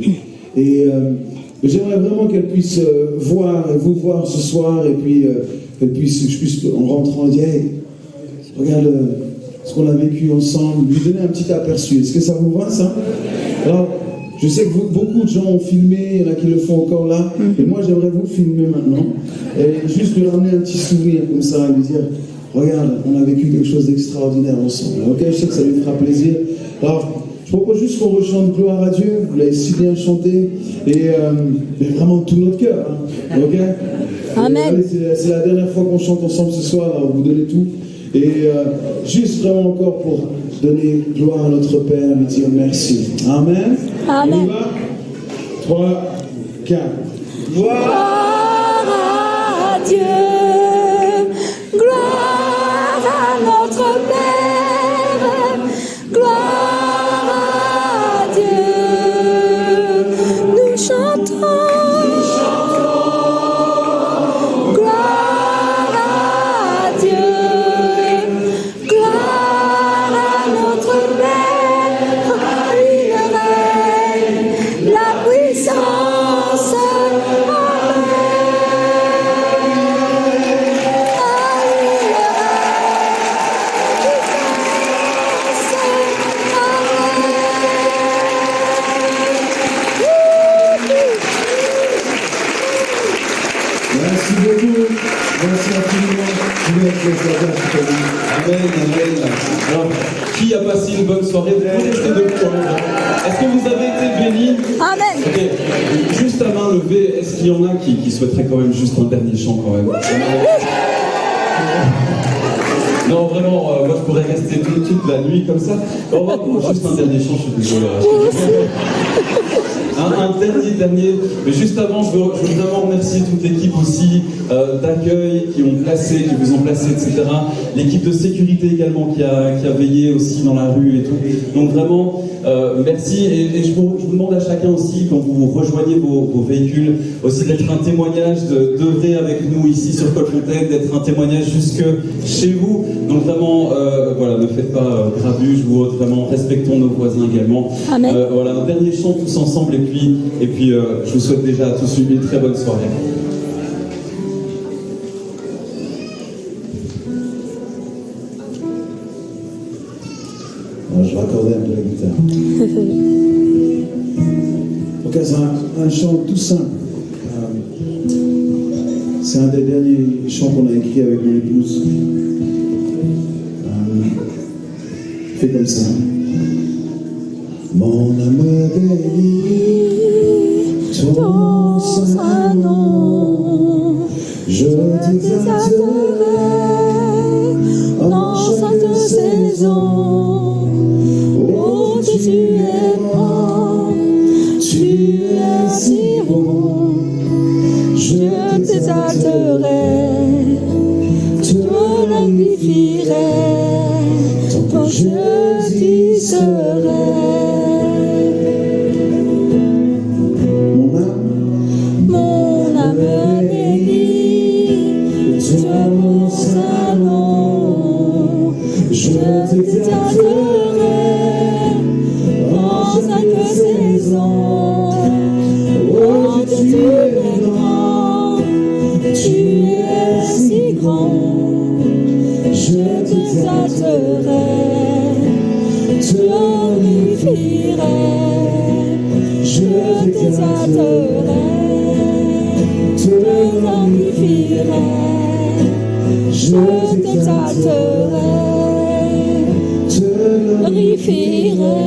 Et j'aimerais vraiment qu'elle puisse vous voir ce soir, et puis je puisse, en rentrant, dire hey, regarde ce qu'on a vécu ensemble, lui donner un petit aperçu. Est-ce que ça vous va, ça? Alors, je sais que beaucoup de gens ont filmé, il y en a qui le font encore là, et moi j'aimerais vous filmer maintenant, et juste lui ramener un petit sourire comme ça, lui dire regarde, on a vécu quelque chose d'extraordinaire ensemble. Ok, je sais que ça lui fera plaisir. Alors, je propose juste qu'on rechante gloire à Dieu. Vous l'avez si bien chanté, et vraiment de tout notre cœur. Hein. Ok. Amen. Allez, c'est la dernière fois qu'on chante ensemble ce soir. Alors vous donnez tout. Et juste vraiment encore pour donner gloire à notre Père, lui dire merci. Amen. Amen. On y va. 3, 4. Gloire à Dieu. Gloire à notre Père, gloire à Dieu, nous chantons, gloire à Dieu, gloire à notre Père, lui le règne, la puissance, Amen, amen. Alors, qui a passé une bonne soirée? Vous restez debout. Est-ce que vous avez été bénis? Amen. Okay. Juste à main levée, est-ce qu'il y en a qui souhaiteraient quand même juste un dernier chant quand même? Non, vraiment, moi je pourrais rester toute la nuit comme ça. On va juste un dernier chant, je suis désolé. Un dernier, mais juste avant, je veux vraiment remercier toute l'équipe aussi d'accueil qui ont placé, qui vous ont placé, etc. L'équipe de sécurité également qui a veillé aussi dans la rue et tout. Donc vraiment, merci. Et je vous demande à chacun aussi, quand vous rejoignez vos véhicules, aussi d'être un témoignage, d'œuvrer avec nous ici sur Côte-Fontaine, d'être un témoignage jusque chez vous. Donc vraiment, voilà, ne faites pas grabuge ou autre, vraiment respectons nos voisins également. Amen. Voilà, un dernier chant tous ensemble, et puis je vous souhaite déjà à tous une très bonne soirée. Alors, je vais accorder un peu la guitare. Ok, c'est un chant tout simple. C'est un des derniers chants qu'on a écrit avec mon épouse. Fait comme ça. Mon âme bénit ton saint nom, je t'exalterai en chaque saison. Oh, tu es bon, tu es si bon, je t'exalterai, te glorifierai, tant que je t'y serai. Je t'exalterai en chaque saison. Oh, tu es grand, tu es si grand. Je t'exalterai, te glorifierai. Je t'exalterai, te glorifierai. Je t'exalterai, glorifierai,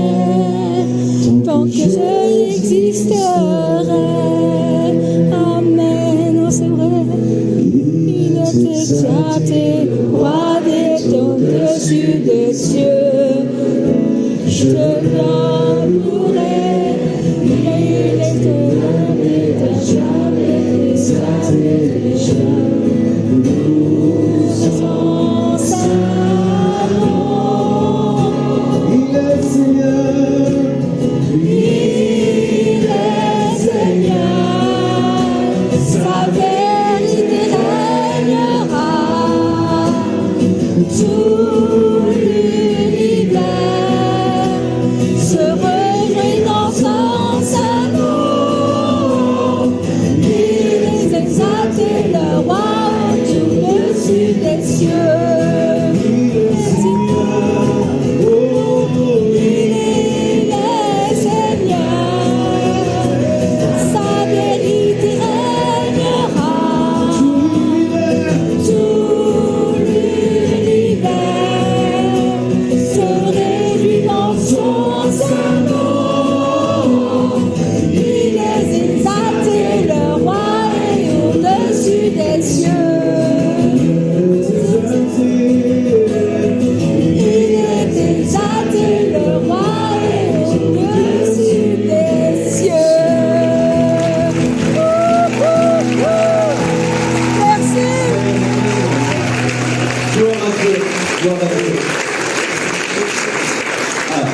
tant que je existerai. sa vérité régnera. Tout l'univers se réjouit dans son salon. Il est exalté, le roi au-dessus des cieux.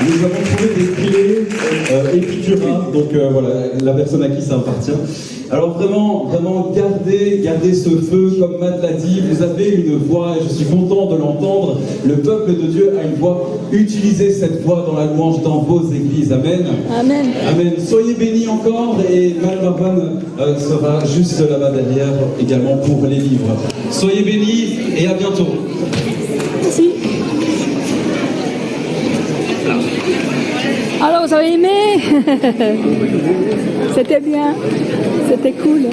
Nous avons trouvé des clés Epicura, donc voilà, la personne à qui ça appartient. Alors vraiment, gardez ce feu, comme Matt l'a dit, vous avez une voix, et je suis content de l'entendre, le peuple de Dieu a une voix, utilisez cette voix dans la louange dans vos églises, amen. Amen. Amen. Soyez bénis encore, et Malvarvan sera juste là-bas derrière, également pour les livres. Soyez bénis, et à bientôt. Merci. Alors, vous avez aimé? C'était bien, c'était cool.